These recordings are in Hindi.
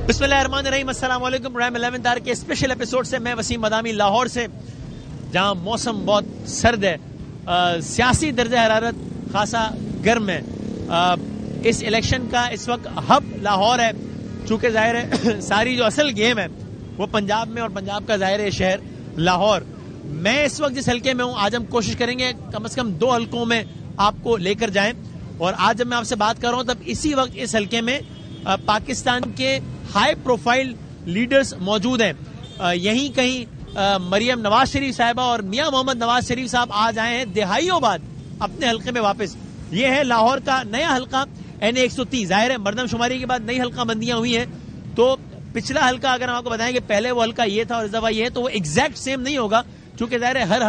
बिस्मिल्लाहिर्रहमानिर्रहीम, अस्सलाम वालेकुम। रैम 11 तार के स्पेशल एपिसोड से मैं वसीम मदामी लाहौर से, जहां मौसम बहुत सर्द है, सियासी दर्जा हरारत खासा गर्म है। इस इलेक्शन का इस वक्त हब लाहौर है, चूंकि जाहिर है सारी जो असल गेम है वो पंजाब में, और पंजाब का जाहिर है शहर लाहौर। मैं इस वक्त जिस हल्के में हूं, आज हम कोशिश करेंगे कम से कम 2 हल्कों में आपको लेकर जाएं। और आज जब मैं आपसे बात कर रहा हूं तब इसी वक्त इस हल्के में पाकिस्तान के हाई प्रोफाइल लीडर्स मौजूद हैं। यहीं कहीं मरियम नवाज शरीफ साहिबा और मियां मोहम्मद नवाज शरीफ साहब आज आए हैं दिहाइयों बाद अपने हल्के में वापस। ये है लाहौर का नया हल्का NA 130। जाहिर है मरदमशुमारी के बाद नई हल्का बंदियां हुई हैं, तो पिछला हल्का अगर हम आपको बताएं कि पहले वो हल्का ये था और इस दफा ये है, तो वो एग्जैक्ट सेम नहीं होगा, क्योंकि जाहिर है हर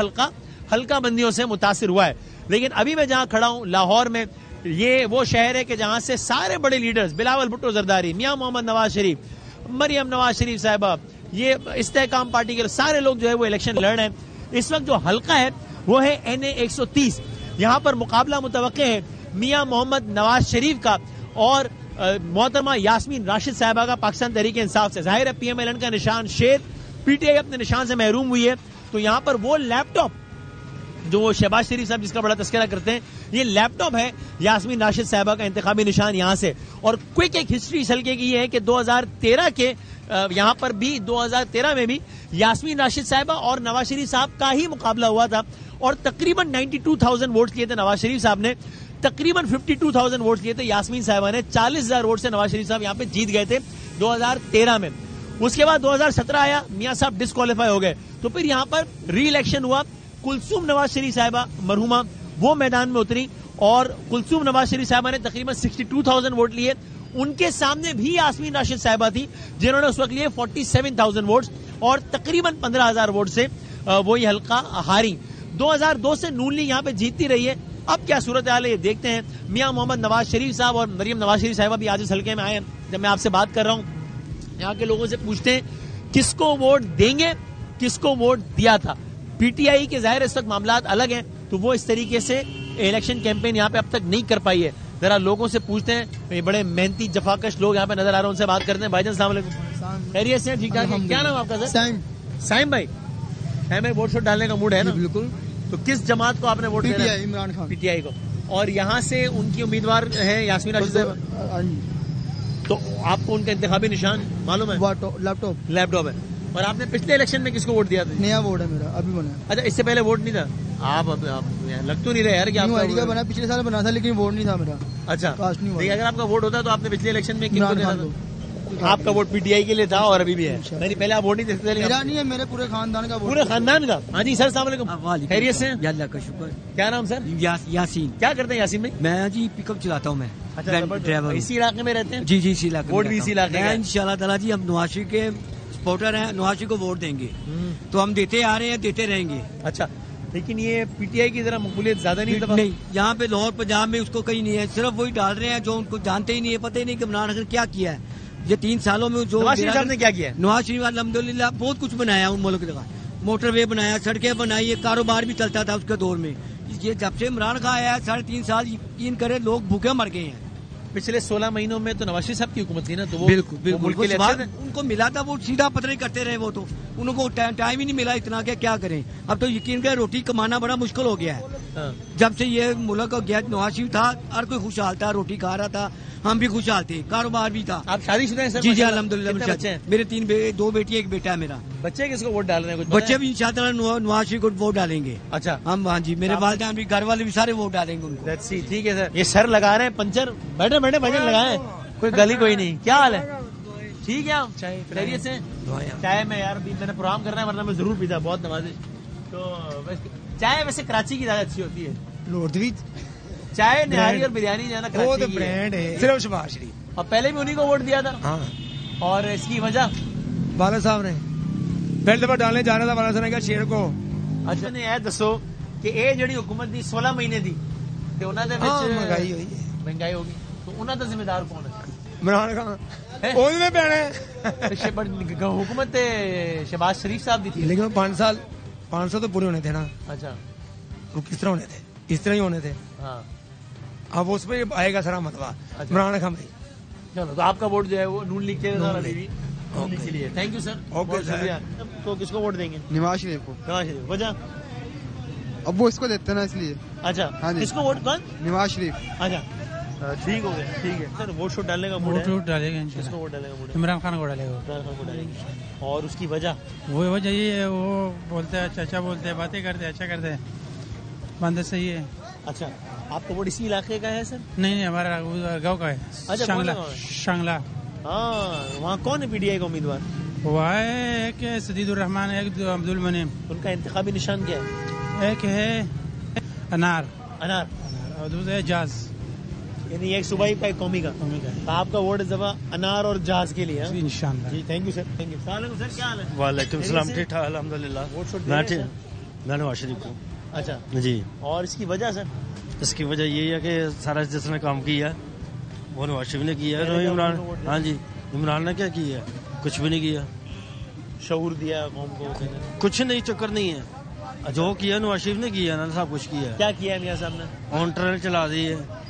हल्का बंदियों से मुतासिर हुआ है। लेकिन अभी मैं जहां खड़ा हूं लाहौर में, ये वो शहर है कि जहां से सारे बड़े लीडर्स बिलावल भुट्टो जरदारी, मियां मोहम्मद नवाज शरीफ, मरियम नवाज शरीफ साहिबा, ये इस्तेहकाम पार्टी के सारे लोग जो है वो इलेक्शन लड़ रहे हैं। इस वक्त जो हल्का है वो है NA 130। यहां पर मुकाबला मुतवक्के है मियां मोहम्मद नवाज शरीफ का और मोहतरमा यास्मीन राशिद साहिबा का पाकिस्तान तहरीक इंसाफ से। जाहिर है PMLN का निशान शेर, PTI अपने निशान से महरूम हुई है। तो यहां पर वो लैपटॉप जो शहबाज शरीफ साहब जिसका बड़ा तस्करा करते हैं, ये लैपटॉप है यास्मीन राशिद साहिबा का इंतखाबी निशान यहां से। और क्विक एक हिस्ट्री इस हल्के की है कि 2013 के यहां पर भी 2013 में भी यास्मीन राशिद साहिबा और नवाज शरीफ साहब का ही मुकाबला हुआ था, और तकरीबन 92,000 वोट लिए थे नवाज शरीफ साहब ने, तकरीबन 52,000 वोट लिए थे यास्मीन साहिबा ने। 40,000 वोट से नवाज शरीफ साहब यहां पे जीत गए थे 2013 में। उसके बाद 2017 आया, मियां साहब डिस्क्वालीफाई हो गए, तो फिर यहां पर री इलेक्शन हुआ। कुलसूम नवाज शरीफ साहिबा मरहुमा वो मैदान में उतरी, और कुलसूम नवाज शरीफ साहिबा ने तकरीबन 62,000 वोट लिए। उनके सामने भी यास्मीन राशिद साहिबा थी, जिन्होंने उस वक्त लिए 47,000 वोट, और तकरीबन 15,000 वोट से वो ये हल्का हारी। 2002 से नून लीग यहां पे जीतती रही है। अब क्या सूरत हाल है ये देखते हैं। मियां मोहम्मद नवाज शरीफ साहब और मरियम नवाज शरीफ साहिबा भी आज इस हल्के में आए हैं। जब मैं आपसे बात कर रहा हूं, यहाँ के लोगों से पूछते हैं किसको वोट देंगे, किसको वोट दिया था। PTI के जाहिर इस वक्त मामला अलग हैं, तो वो इस तरीके से इलेक्शन कैंपेन यहाँ पे अब तक नहीं कर पाई है। जरा लोगों से पूछते हैं, बड़े मेहनती जफाकश लोग यहाँ पे नजर आ रहे हैं, उनसे बात करते हैं। भाईजान अस्सलाम वालेकुम, खैरियत से? ठीक ठाक। क्या नाम आपका सर? साइम भाई। साइम भाई, वोट शोट डालने का मूड है ना? बिल्कुल। तो किस जमात को आपने वोट दिया? इमरान खान, PTI को। और यहाँ से उनकी उम्मीदवार है यास्मीन राशिद साहिबा, तो आपको उनका इंतखाबी निशान मालूम है? लैपटॉप है। और आपने पिछले इलेक्शन में किसको वोट दिया था? नया वोट है मेरा, अभी बना। अच्छा, इससे पहले वोट नहीं था? आप लग तो नहीं रहे यार कि आपका आईडी का बना, पिछले साल बना था, लेकिन वोट नहीं था मेरा। अच्छा, अगर आपका वोट होता तो आपने पिछले इलेक्शन में किसको दिया था? आपका वोट PTI के लिए था और अभी भी है? नहीं, पहले आप वोट नहीं देते? मेरा नहीं है, मेरे पूरे खानदान का। पूरे खानदान का? हाँ जी सर, अस्सलाम वालेकुम, खैरियत से? अल्लाह का शुक्र। क्या नाम सर? यासीन। क्या करते हैं यासीन भाई? मैं जी पिकअप चलाता हूँ मैं। अच्छा, ड्राइवर। इसी इलाके में रहते हैं? जी जी, इसी इलाके। वोट भी इसी इलाके में? इंशाल्लाह ताला जी, हम नवाज शरीफ के सपोर्टर हैं, नवाज शरीफ को वोट देंगे, तो हम देते आ रहे हैं, देते रहेंगे। अच्छा, लेकिन ये PTI की जरा मकबूलियत ज्यादा नहीं, यहाँ पे लाहौर पंजाब में उसको कहीं नहीं है, सिर्फ वही डाल रहे हैं जो उनको जानते ही नहीं है, पता ही नहीं कि इमरान खान क्या किया है ये 3 सालों में। जो नवाज शरीफ ने क्या किया? नवाज शरीफ अल्हम्दुलिल्लाह बहुत कुछ बनाया उन मुल्क का, मोटरवे बनाया, सड़कें बनाई, ये कारोबार भी चलता था उसके दौर में। ये जब से इमरान खान आया है 3.5 साल, यकीन करे लोग भूखे मर गए हैं। पिछले 16 महीनों में तो नवाज शरीफ साहब की हुकूमत थी ना, तो वो बिल्कुल उनको मिला था, वो सीधा पतरे करते रहे, वो तो उनको टाइम ही नहीं मिला इतना कि क्या करें। अब तो यकीन करें रोटी कमाना बड़ा मुश्किल हो गया है। जब से ये मुल्क गया, नवाज शरीफ था, हर कोई खुशहाल था, रोटी खा रहा था, हम भी खुशहाल थे, कारोबार भी था। आप शादीशुदा हैं सर? जी जी अल्हम्दुलिल्लाह। मेरे 2 बेटी 1 बेटा है मेरा। बच्चे किसको वोट डाल रहे हैं? बच्चे भी इंशाअल्लाह नवाज शरीफ को वोट डालेंगे। अच्छा, हम, हाँ जी, मेरे वालिदैन भी, घर वाले भी सारे वोट डालेंगे उनको। ठीक है सर। ये सर लगा रहे हैं पंचर, बैठे बैठे भजन लगाए, कोई गली कोई नहीं। क्या हाल है? ठीक है। चाय खैरियत से? चाय में यार मैंने प्रोग्राम करना है, वरना मैं जरूर पीता, बहुत नवाजिश। तो चाय वैसे कराची की ज्यादा अच्छी होती है, चाय निहारी और बिरयानी जो है ना कराची की ब्रांड है, सिर्फ शहबाज शरीफ। और पहले भी उन्हीं को वोट दिया था। हाँ। और इसकी वजह बाला साहब ने पहले दफा डालने जाना था, बाला साहब ने कहा शेर को। अच्छा, ने यह दसो कि ये जड़ी हुकूमत दी 16 महीने दी ते उन्हां दे विच महंगाई होगी, तो उन्हां दा जिम्मेदार कौन है? इमरान खान। ओदे पैणे हुकूमत शहबाज शरीफ साहब दी थी, लेकिन 500 तो पूरे होने थे ना। अच्छा, वो किस तरह होने थे? इस तरह ही होने थे। हाँ, अब उस पर आएगा सारा मतवा। इमरान खान भाई चलो, तो आपका वोट जो है वो नून लीग के अभी भी नून लीग के लिए। थैंक यू सर, ओके शुक्रिया। तो किसको वोट देंगे? नवाज शरीफ को। नवाज शरीफ, वजह? अब वो इसको देते हैं ना इसलिए। अच्छा, हाँ जी। किसको वोट? कौन? नवाज शरीफ। अच्छा, ठीक हो गया, ठीक है सर। वोट शोट डालने का मूड है? वोट डालेगा किसको वोट डालने का मूड है? इमरान खान को डालेगा। इमरान खान को डालेंगे। और उसकी वजह? वो वजह ये है, वो बोलते हैं अच्छा बोलते हैं, बातें करते हैं, अच्छा करते हैं, बंदे सही है। अच्छा, आपका वोट इसी इलाके का है सर? नहीं, हमारा गाँव का है। अच्छा, शांगला। कौन सा शांगला। हाँ, वहाँ कौन है पीटीआई का उम्मीदवार? वह है एक सदीदुर रहमान, एक अब्दुल मनीम। उनका इंतखाबी निशान क्या है? एक है अनार अनार, और दूसरा है जाज। यानी एक सूबाई का, एक कौमी का। तो आपका वोट इस दफा अनार और जहाज के लिए? इंशाल्लाह। जी, thank you sir, thank you. Sir, क्या हाल है? वालेकुम सलाम, ठीक ठाक अल्हम्दुलिल्लाह। वोट शोट मैं दे रहे हैं मैं नवाज शरीफ को। सर? अच्छा, जी, और इसकी वजह सर? इसकी वजह यही है कि सारा जिसने काम किया वो नवाज शरीफ ने किया है। पहले इमरान, का वोट दिया। हाँ जी, इमरान ने क्या किया? कुछ भी नहीं किया, शऊर दिया कौम को? कुछ नहीं, चक्कर नहीं है। जो किया नवाज शरीफ ने किया ना, सब कुछ किया है। क्या किया है मियाँ साहब ने? ऑन ट्रेन चला दी है,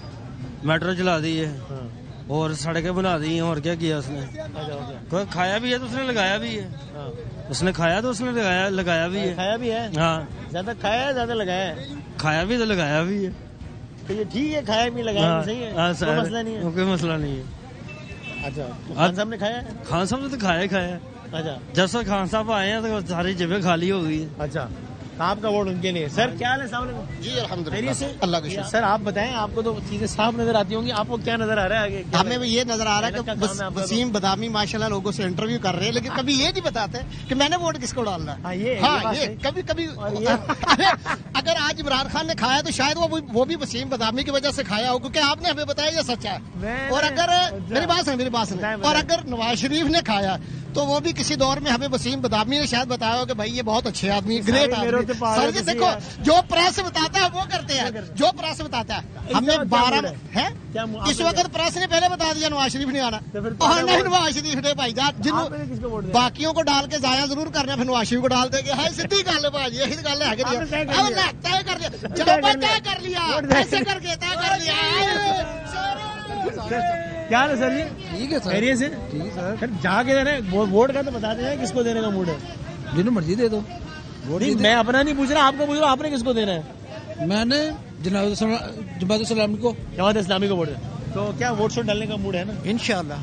मेट्रो चला दी है, हाँ, और सड़कें बना दी हैं। और क्या किया उसने? अच्छा, ओके। कोई खाया भी है तो उसने लगाया भी है। हाँ, उसने खाया तो उसने लगाया भी है। खाया भी है? हाँ, ज्यादा खाया है, ज्यादा लगाया है? खाया भी तो लगाया भी है। तो ये ठीक है, खाया भी लगाया हाँ, भी सही है, हाँ, कोई मसला नहीं है। कोई मसला नहीं है। अच्छा, तो खान साहब ने खाया है? खान साहब ने तो खाया ही खाया। अच्छा, जब से खान साहब आए हैं तो सारी जगह खाली हो गई है। अच्छा, तो आपका वोट उनके लिए। सर, क्या हाल है? अस्सलाम वालेकुम। जी अल्हम्दुलिल्लाह, खैरियत से? अल्लाह का शुक्र। सर, आप बताएं, आपको तो चीजें साफ नजर आती होंगी, आपको क्या नजर आ रहा है आगे? क्या हमें भी ये नजर आ रहा है मेहनत का कि काम है आपका तो। वसीम बदामी माशाल्लाह लोगों से इंटरव्यू कर रहे हैं, लेकिन कभी ये नहीं बताते कि मैंने वोट किसको डालना है। हाँ, ये हाँ, बात ये सही। कभी कभी और ये- अगर आज इमरान खान ने खाया तो शायद वो भी वसीम बदामी की वजह से खाया हो, क्योंकि आपने हमें बताया ये सच है। और अगर मेरी बात सुन, बताएं। और अगर नवाज शरीफ ने खाया तो वो भी किसी दौर में हमें वसीम बदामी ने शायद बताया हो कि भाई ये बहुत अच्छे आदमी, ग्रेट मेरे आदमी। तो पागल सर जी किसी देखो, यार। जो प्रेस बताता है वो करते हैं, जो प्रेस बताता है। हमने 12 है क्या इस वक्त प्रेस ने पहले बता दिया नवाज शरीफ ने आना, तो फिर और नहीं नवाज शरीफ ने भाईजान आपने किसको वोट जिन दिया? बाकियों को डाल के जाया जरूर करना, फिर नवाज शरीफ को डाल देंगे। हाय सीधी गल है भाजी, यही गल है। आपने तय कर लिया। तय कर लिया, चलो भाई तय कर लिया, वोट तय ऐसे करके तय कर लिया। क्या हाल है सर जी? ठीक है खैरियत से? ठीक है सर, जहाँ के देना है वोट का तो बता देना किसको देने का मूड है। जिन्हें मर्जी दे दो। नहीं, मैं अपना नहीं पूछ रहा, आपको पूछ रहा हूँ, आपने किसको देना है? मैंने जमात इस्लामी को जमात इस्लामी को वोट देना। तो क्या वोट शोट डालने का मूड है ना? इंशाल्लाह।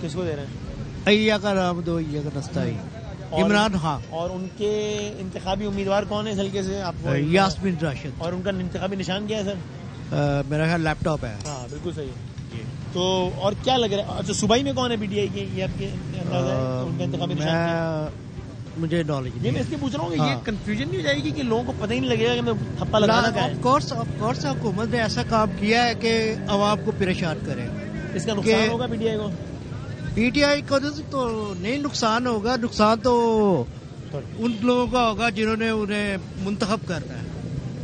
किसको दे रहे हैं? अय्या का राम दो अय्या का रास्ता ही और- इमरान खान, और उनके इंतखाबी उम्मीदवार कौन है इस हल्के से आपको? यास्मीन राशिद। और उनका इंतखाबी निशान क्या है सर? मेरा ख्याल लैपटॉप है। हाँ, बिल्कुल सही है। तो और क्या लग रहा है? अच्छा, सूबाई में कौन है पीटीआई की, ये आपके अंदाजा है उनका इंतखाबी निशान क्या है? मुझे नॉलेज ये नहीं मैं है। इसलिए पूछ रहा हूँ कि ये हाँ। कंफ्यूजन नहीं हो जाएगी कि लोगों को पता ही नहीं लगेगा कि मैं थप्पा लगाना क्या है? ऑफ कोर्स हुकूमत ने ऐसा काम किया है कि आवाम को परेशान करे। इसका नुकसान कि- होगा पीटीआई को? पीटीआई को तो नहीं नुकसान होगा, नुकसान तो उन लोगों का होगा जिन्होंने उन्हें मुंतखब करना है।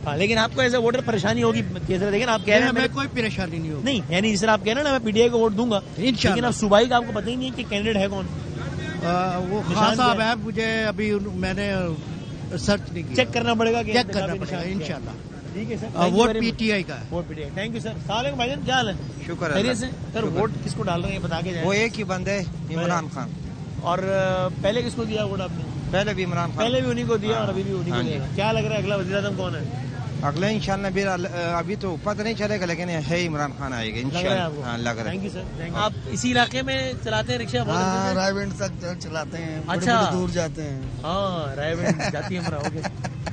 हाँ, लेकिन आपको ऐसे वोटर परेशानी होगी। देखिए ना, आप कह रहे हैं हमें मेरे- कोई परेशानी नहीं होगी। नहीं, यानी जिस तरह आप कह रहे हैं ना, मैं पीटीआई को वोट दूंगा, इंशाल्लाह। लेकिन अब सूबाई का आपको पता ही नहीं है कि कैंडिडेट है कौन। वो निशान खान साहब क्या है, मुझे अभी मैंने सर्च नहीं किया। चेक करना पड़ेगा कि चेक करना इंतखाबी पड़ेगा निशान क्या है। इंशाल्लाह। ठीक है sir, thank you vote very much। PTI का है। Vote PTI, thank you sir. सलाम भाईजान, क्या हाल है? शुक्र खैरियत से? है। सर, वोट किसको डाल रहे हैं बता के वो जाए। एक ही बंदे इमरान खान, और पहले किसको दिया वोट आपने? पहले भी इमरान खान, पहले भी उन्हीं को दिया और अभी भी उन्हीं को हाँ जी। देगा। क्या लग रहा है अगला वज़ीर आज़म कौन है? अगले इंशाल्लाह भी अभी तो पता नहीं चलेगा, लेकिन है इमरान खान आएगा लग रहा है इंशाल्लाह। आपको? हाँ, लग रहा थैंक है। You sir, thank you. आप इसी इलाके में चलाते हैं रिक्शा? हाँ, रायगंज तक चलाते हैं, अच्छा। बड़े दूर जाते हैं। हाँ, रायगंज जाती है हमारा। ओके,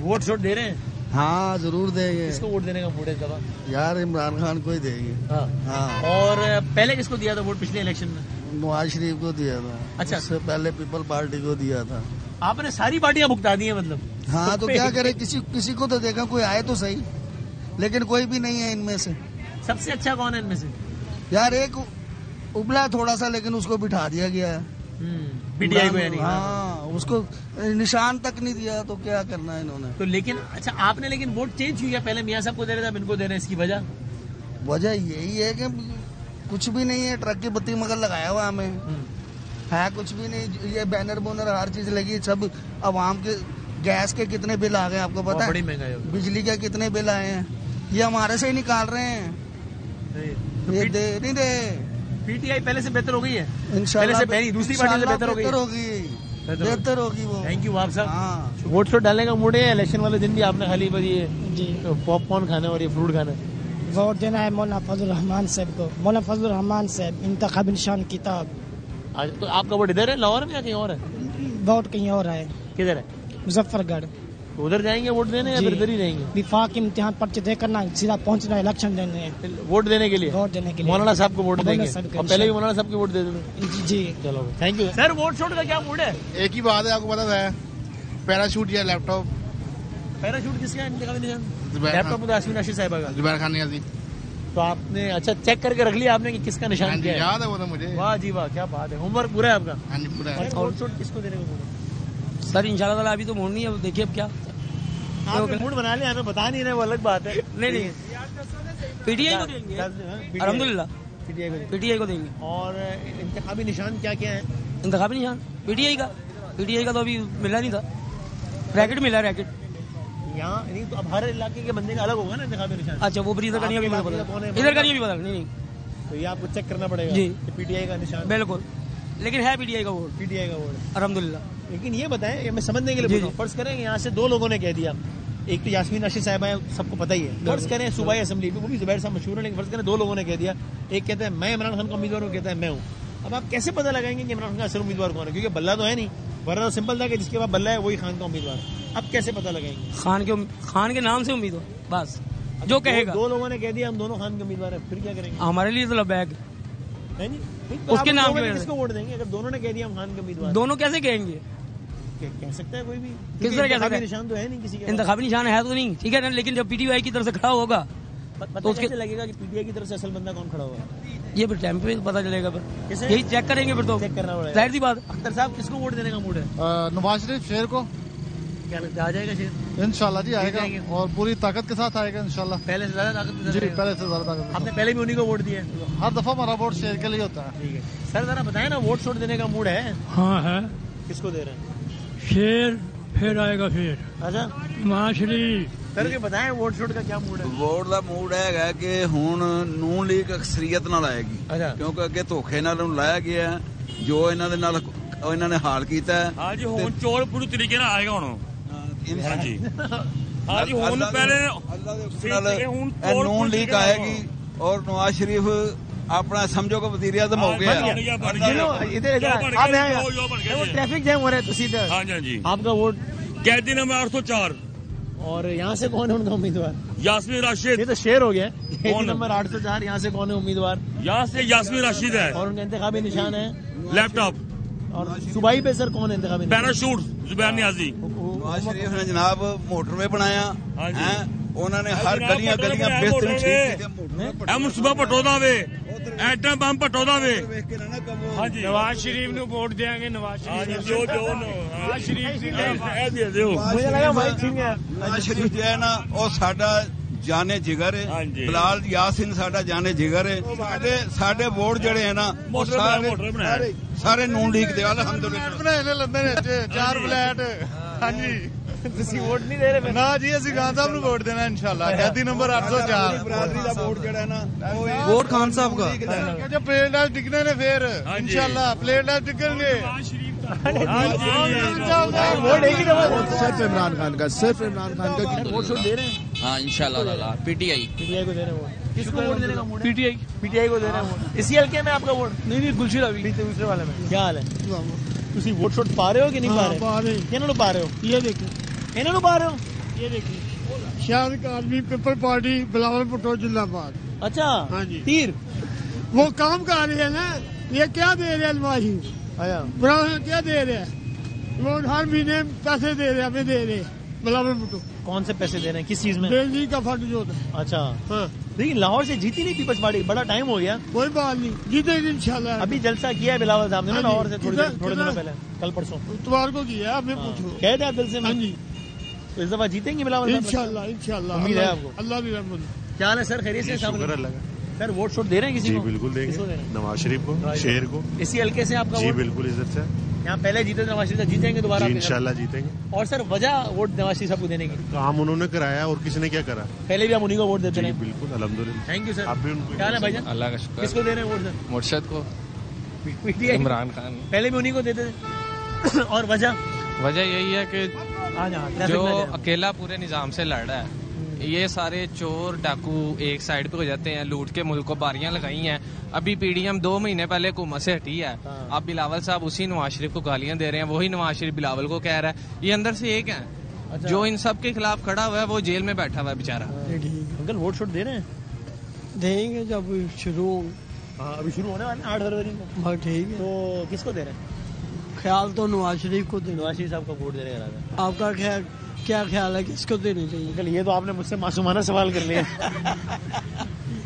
वोट शोट दे रहे हैं? हाँ जरूर देंगे किसको वोट देने का मूड है इस दफा? यार, इमरान खान को ही देंगे। हाँ। हाँ, और पहले किसको दिया था वोट पिछले इलेक्शन में? नवाज शरीफ को दिया था। अच्छा। उससे पहले पीपल पार्टी को दिया था। आपने सारी पार्टियां भुगता दी है मतलब? हाँ, तो क्या करे, किसी को तो देखा, कोई आए तो सही, लेकिन कोई भी नहीं है इनमें से। सबसे अच्छा कौन है इनमें से? यार, एक उबला थोड़ा सा, लेकिन उसको बिठा दिया गया है। पीटीआई को यानी? हाँ, उसको निशान तक नहीं दिया, तो क्या करना है इन्होंने। तो लेकिन अच्छा, आपने लेकिन वोट चेंज हुई है, पहले मियाँ साहब को दे रहे थे, अब इनको दे रहे हैं, इसकी वजह? वजह यही है कि कुछ भी नहीं है, ट्रक की बत्ती मगर लगाया हुआ हमें है, कुछ भी नहीं। ये बैनर बोनर हर चीज लगी, सब आवाम के। गैस के कितने बिल आ गए आपको पता बहुत बड़ी है? महंगाई होगी। बिजली के कितने बिल आए हैं, ये हमारे से ही निकाल रहे हैं। तो ये दे नहीं दे। पीटीआई पहले से बेहतर हो गई है, इंशाल्लाह पहले से पहली दूसरी पार्टी से बेहतर हो गई है। बेहतर होगी वो। थैंक यू आप साहब। हाँ। वोट शोट डालने का मूड है, इलेक्शन वाले दिन भी आपने खाली बस ये जी पॉपकॉर्न खाना और ये फ्रूट खाना? वोट देना है मौलाना फजल रहमान साहब को। मौलाना फजल रहमान साहब, इंतखाब निशान किताब। आज तो आपका वोट इधर है लाहौर में या कहीं और है? वोट कहीं और है, किधर है? मुजफ्फरगढ़। तो उधर जाएंगे वोट देने या जी। फिर इधर ही रहेंगे? विफाक इम्तिहान पर्चे देकर ना सीधा पहुंचना इलेक्शन देने, वोट देने के लिए? वोट देने के लिए मौलाना साहब को वोट मौलाना देंगे? साहब को और पहले भी मौलाना साहब को वोट दे देते। जी जी चलो थैंक यू सर। वोट शोट का क्या मूड है? एक ही बात है, आपको पता है, पैराशूट या लैपटॉप। पैराशूट किसका इंतखाबी निशान? जुबैर लैपटॉप तो यास्मीन राशिद साहिबा का। जुबैर खान नियाज़ी। तो आपने अच्छा चेक करके रख लिया आपने कि किसका हाँ निशान जी, क्या है? याद है वो तो मुझे। वाह जी वाह, क्या बात है, होमवर्क पूरा है आपका। हाँ जी, पूरा है। सर, वोट शोट किसको देने का मूड है? सर इंशाल्लाह ताला अभी तो मूड नहीं है, देखिए अब क्या। आपने मूड बना लिया, हमें बता नहीं रहे, वो अलग बात है। नहीं पीटीआई को देंगे अल्हम्दुलिल्लाह, पीटीआई को देंगे। पीटीआई को देंगे। और इंतखाबी निशान क्या क्या है? इंतखाबी निशान पीटीआई का तो अभी मिला नहीं था, रैकेट मिला, रैकेट। यहाँ नहीं तो अब हर इलाके के बंदे का अलग होगा ना इंतखाबी निशान। अच्छा वो फिर इधर का नहीं अभी मुझे आपके इलाके का कौन पता, है? इधर का नहीं अभी पता। नहीं तो ये आपको चेक करना पड़ेगा जी। कि पीटीआई का निशान, बिल्कुल, लेकिन है पीटीआई का वोट पीटीआई का वोट है। अल्हम्दुलिल्लाह। लेकिन ये बताएं, ये मैं समझने के लिए जी, बोल रहा हूं, फर्ज करें यहाँ से दो लोगों ने कह दिया, एक तो यास्मीन राशिद साहिबा है, सबको पता ही है। फर्ज करें सूबाई असेंबली में वो भी जुबैर साहब मशहूर है, लेकिन फर्ज करें दो लोगों ने कह दिया, एक कहता है मैं इमरान खान का उम्मीदवार हूँ, कहता है मैं हूँ। अब आप कैसे पता लगाएंगे कि इमरान खान का असल उम्मीदवार कौन है? क्योंकि बल्ला तो है नहीं, वरना तो सिंपल था कि जिसके पास बल्ला है वही खान का उम्मीदवार है। अब कैसे पता लगाएंगे? खान के नाम से उम्मीदवार, बस जो कहेगा। दो लोगों ने कह दिया हम दोनों खान के उम्मीदवार हैं, फिर क्या करेंगे? हमारे लिए तो लबैक है नहीं? तो उसके आप नाम दोनों में पे किसको वोट देंगे अगर दोनों ने कह दिया हम खान के उम्मीदवार हैं? दोनों कैसे कहेंगे? कह सकता है कोई भी, किस तरह कह सकता है? निशान तो है नहीं किसी के। इंतखाबी निशान है तो नहीं, ठीक है ना, लेकिन जब पीटीआई की तरफ से खड़ा होगा तो उसके लगेगा कि पीटीआई की तरफ से असल बंदा कौन खड़ा होगा? ये फिर टाइम पे पता चलेगा, फिर कैसे? यही चेक करेंगे, फिर तो चेक करना पड़ेगा। जाहिर सी बात। अख्तर साहब किसको वोट देने का मूड है? नवाज शरीफ शेर को क्या लगता है आ जाएगा शेर? इंशाल्लाह जी आएगा, जाएंगे। और पूरी ताकत के साथ आएगा इंशाल्लाह। पहले से ज्यादा ताकत जी, नजर आएगा। पहले से ज्यादा ताकत के आपने साथ। पहले भी उन्हीं को वोट दिया है? हर दफा हमारा वोट शेर के लिए होता है। ठीक है सर, जरा बताएं ना, वोट शोट देने का मूड है? हाँ है, किसको दे रहे हैं? शेर फिर आएगा फिर अच्छा माशरी। सर के बताएं वोट शोट का क्या मूड है? ਵੋਟ ਦਾ ਮੂਡ ਹੈਗਾ ਕਿ ਹੁਣ ਨੂਨ ਲੀਗ ਅਕਸਰੀਅਤ ਨਾਲ ਆਏਗੀ, ਅੱਛਾ। ਕਿਉਂਕਿ ਅੱਗੇ ਧੋਖੇ ਨਾਲ ਉਹਨੂੰ ਲਾਇਆ ਗਿਆ ਹੈ, ਜੋ ਇਹਨਾਂ ਦੇ ਨਾਲ ਇਹਨਾਂ ਨੇ ਹਾਲ ਕੀਤਾ ਹੈ। ਹਾਂਜੀ ਹੁਣ ਚੋਲ ਪੂਰੀ ਤਰੀਕੇ ਨਾਲ ਆਏਗਾ ਹੁਣ। ਹਾਂਜੀ ਹਾਂਜੀ ਹੁਣ ਪਹਿਲੇ ਅੱਲਾ ਦੇ ਹੁਕਮ ਸਹੀ ਨਾਲ ਤਰੀਕੇ ਹੁਣ ਇਹ ਚੋਲ ਨੂਨ ਪੂਰੀ ਲੀਗ ਤਰੀਕੇ ਨਾਲ ਆਏਗੀ ਔਰ ਨਵਾਜ਼ ਸ਼ਰੀਫ ਆਪਣਾ ਸਮਝੋ ਕਿ ਵਜ਼ੀਰ ਆਜ਼ਮ ਹੋ ਗਿਆ। बन गया इधर इधर बन आप गया, यहाँ जो बन गया वो जी। ट्रैफिक जैम हो रहा है तो सीधा हाँ जी हाँ जी। आपका वोट कैदी नंबर 804 और यहाँ से कौन है उनका उम्मीदवार? यास्मीन ये राशिद। तो शेर हो गया। कौन? नंबर 804 यहाँ से कौन है उम्मीदवार? यहाँ से यास्मीन राशिद है। और उनका इंतखाबी निशान है लैपटॉप और सूबाई पे सर कौन है इंतखाबी निशान? पैराशूट जुबैर नियाजी। ਨਵਾਜ਼ ਸ਼ਰੀਫ ਨੇ ਜਨਾਬ ਮੋਟਰਵੇ ਬਣਾਇਆ ਹਾਂਜੀ। ਹੈ, ਉਹਨਾਂ ਨੇ ਹਰ ਜਨਾਬ ਗਲੀਆਂ ਮੋਟਰਵੇ ਗਲੀਆਂ ਬਣਾਇਆ, ਬਿਹਤਰੀਨ ਮੋਟਰਵੇ। ਠੀਕ ਕੀਤੀਆਂ। ਐਮ ਸੁਬਾ ਭੱਟੋ ਦਾ ਵੇ ਐਟਮ ਬੰਬ ਭੱਟੋ ਦਾ ਵੇ। ਵੇਖ ਕੇ ਨਾ ਕਹੋ ਹਾਂਜੀ नवाज शरीफ ਨੂੰ ਵੋਟ ਦੇਾਂਗੇ, ਨਵਾਜ਼ ਹਾਂਜੀ शरीफ। ਜੋ नवाज शरीफ ਇਹ ਦੇ ਦਿਓ। मुझे लगा भाई ठीक है। ਨਵਾਜ਼ ਸ਼ਰੀਫ ਜੋ ਹੈ ਨਾ ਉਹ ਸਾਡਾ ਜਾਨੇ ਜਿਗਰ ਹੈ। ਹਾਂਜੀ। ਬਿਲਾਲ ਯਾਸਿਨ ਸਾਡਾ ਜਾਨੇ ਜਿਗਰ ਹੈ। ਸਾਡੇ ਵੋਟ ਜਿਹੜੇ ਹੈ ਨਾ ਉਹ ਮੋਟਰ ਬਣਾਇਆ। ਸਾਰੇ ਨੂਨ ਲੀਗ ਦੇ ਅਲਹਮਦੁਲਿਲਾ। ਬਣਾਏ ਨੇ ਲੰਦੇ ਨੇ 4 ਫਲੈਟ। ਹਾਂਜੀ ਤੁਸੀਂ ਵੋਟ ਨਹੀਂ ਦੇ ਰਹੇ ਫਿਰ? ਨਾ ਜੀ, ਅਸੀਂ ਖਾਨ ਸਾਹਿਬ ਨੂੰ ਵੋਟ ਦੇਣਾ ਇਨਸ਼ਾਅੱਲਾ। ਕੈਦੀ ਨੰਬਰ 804। ਬਰਾਦਰੀ ਦਾ ਵੋਟ ਜਿਹੜਾ ਹੈ ਨਾ ਉਹ वोट खान साहब का। ਕਿ ਜੋ ਪਲੇਟ ਨਾਲ ਟਿਕਨੇ ਨੇ ਫੇਰ ਇਨਸ਼ਾਅੱਲਾ ਪਲੇਟ ਨਾਲ ਟਿਕਣਗੇ। वोट एक ही दफा सिर्फ इमरान खान का, सिर्फ इमरान खान का। वोट शोट दे रहे हैं? हाँ इंशाल्लाह पीटीआई पीटीआई को दे रहे हैं वोट। किसको वोट देने का मूड है? पीटीआई को दे रहे हैं वोट। इसी हल्के में आपका वोट? नहीं गुलशन अभी दूसरे वाले में क्या हाल है? ਤੁਸੀਂ ਵੋਟ ਸ਼ੋਟ ਪਾ ਰਹੇ ਹੋ ਕਿ ਨਹੀਂ ਪਾ ਰਹੇ? पा रहे ਕਿਹਨਾਂ ਨੂੰ ਪਾ ਰਹੇ ਹੋ? ये देखिए, ਇਹਨਾਂ ਨੂੰ ਪਾ ਰਹੇ ਹੋ? ये देखिए, शाह आदमी पीपल पार्टी बिलावल भुट्टो जिंदाबाद। अच्छा हाँ जी। तीर वो काम कर रहे हैं ना, ये क्या दे रहे हैं अलमाही, आया क्या दे रहे हैं? वो हर महीने पैसे दे रहे हैं, हमें दे रहे हैं बिलावल भुट्टो। कौन से पैसे दे रहे हैं, किस चीज में? बिजली का फंड जो होता है। अच्छा हाँ, लेकिन लाहौर से जीती नहीं पीपल्स पार्टी, बड़ा टाइम हो गया। कोई बात नहीं, जीतेगी इंशाल्लाह। अभी जलसा किया है बिलावल साहब ने ना हाँ जी। लाहौर से थोड़े कितना- दिनों पहले, कल परसों इतवार को किया, हमें पूछो। कह दे आप दिल से। हाँ जी, तो इस दफा जीतेंगे बिलावल साहब? इंशाल्लाह इंशाल्लाह। उम्मीद है आपको? अल्लाह की रहमत। क्या हाल है सर, खैरियत से? सर वोट शोट दे रहे हैं किसी जी को? बिल्कुल किसको दे देंगे, रहे हैं? नवाज शरीफ को, शेर को। इसी हल्के से आपका जी वोट? बिल्कुल इधर से। यहाँ पहले जीते थे नवाज शरीफ साहब, जीतेंगे दोबारा? इंशाल्लाह जीतेंगे। और सर वजह वोट नवाज शरीफ साहब को देने की? काम उन्होंने कराया और किसी ने क्या करा। पहले भी हम उन्हीं को वोट देते हैं। बिल्कुल, अल्हम्दुलिल्लाह। Thank you sir. आप भी उनको। क्या है भाईजान? अल्लाह का शुक्र। किसको दे रहे हैं वोट सर? मुर्शद को, पीटीआई, इमरान खान। पहले भी उन्हीं को देते थे। और वजह यही है कि जो अकेला पूरे निजाम से लड़ रहा है, ये सारे चोर डाकू एक साइड पे हो जाते हैं, लूट के मुल्क को बारियां लगाई हैं। अभी पीडीएम 2 महीने पहले हुकूमत से हटी है, अब बिलावल साहब उसी नवाज शरीफ को गालियां दे रहे हैं, वही नवाज शरीफ बिलावल को कह रहा है। ये अंदर से एक है। अच्छा। जो इन सब के खिलाफ खड़ा हुआ है वो जेल में बैठा हुआ है बेचारा। अंकल वोट शोट दे रहे हैं? देंगे जब शुरू। अभी शुरू होने वाले 8 फरवरी को। ठीक है। तो किसको दे रहे हैं? ख्याल तो नवाज शरीफ को दे। नवाज शरीफ साहब का वोट दे रहे हैं। आपका क्या ख्याल है किसको देनी चाहिए? अंकल ये तो आपने मुझसे मासूमाना सवाल कर लिया।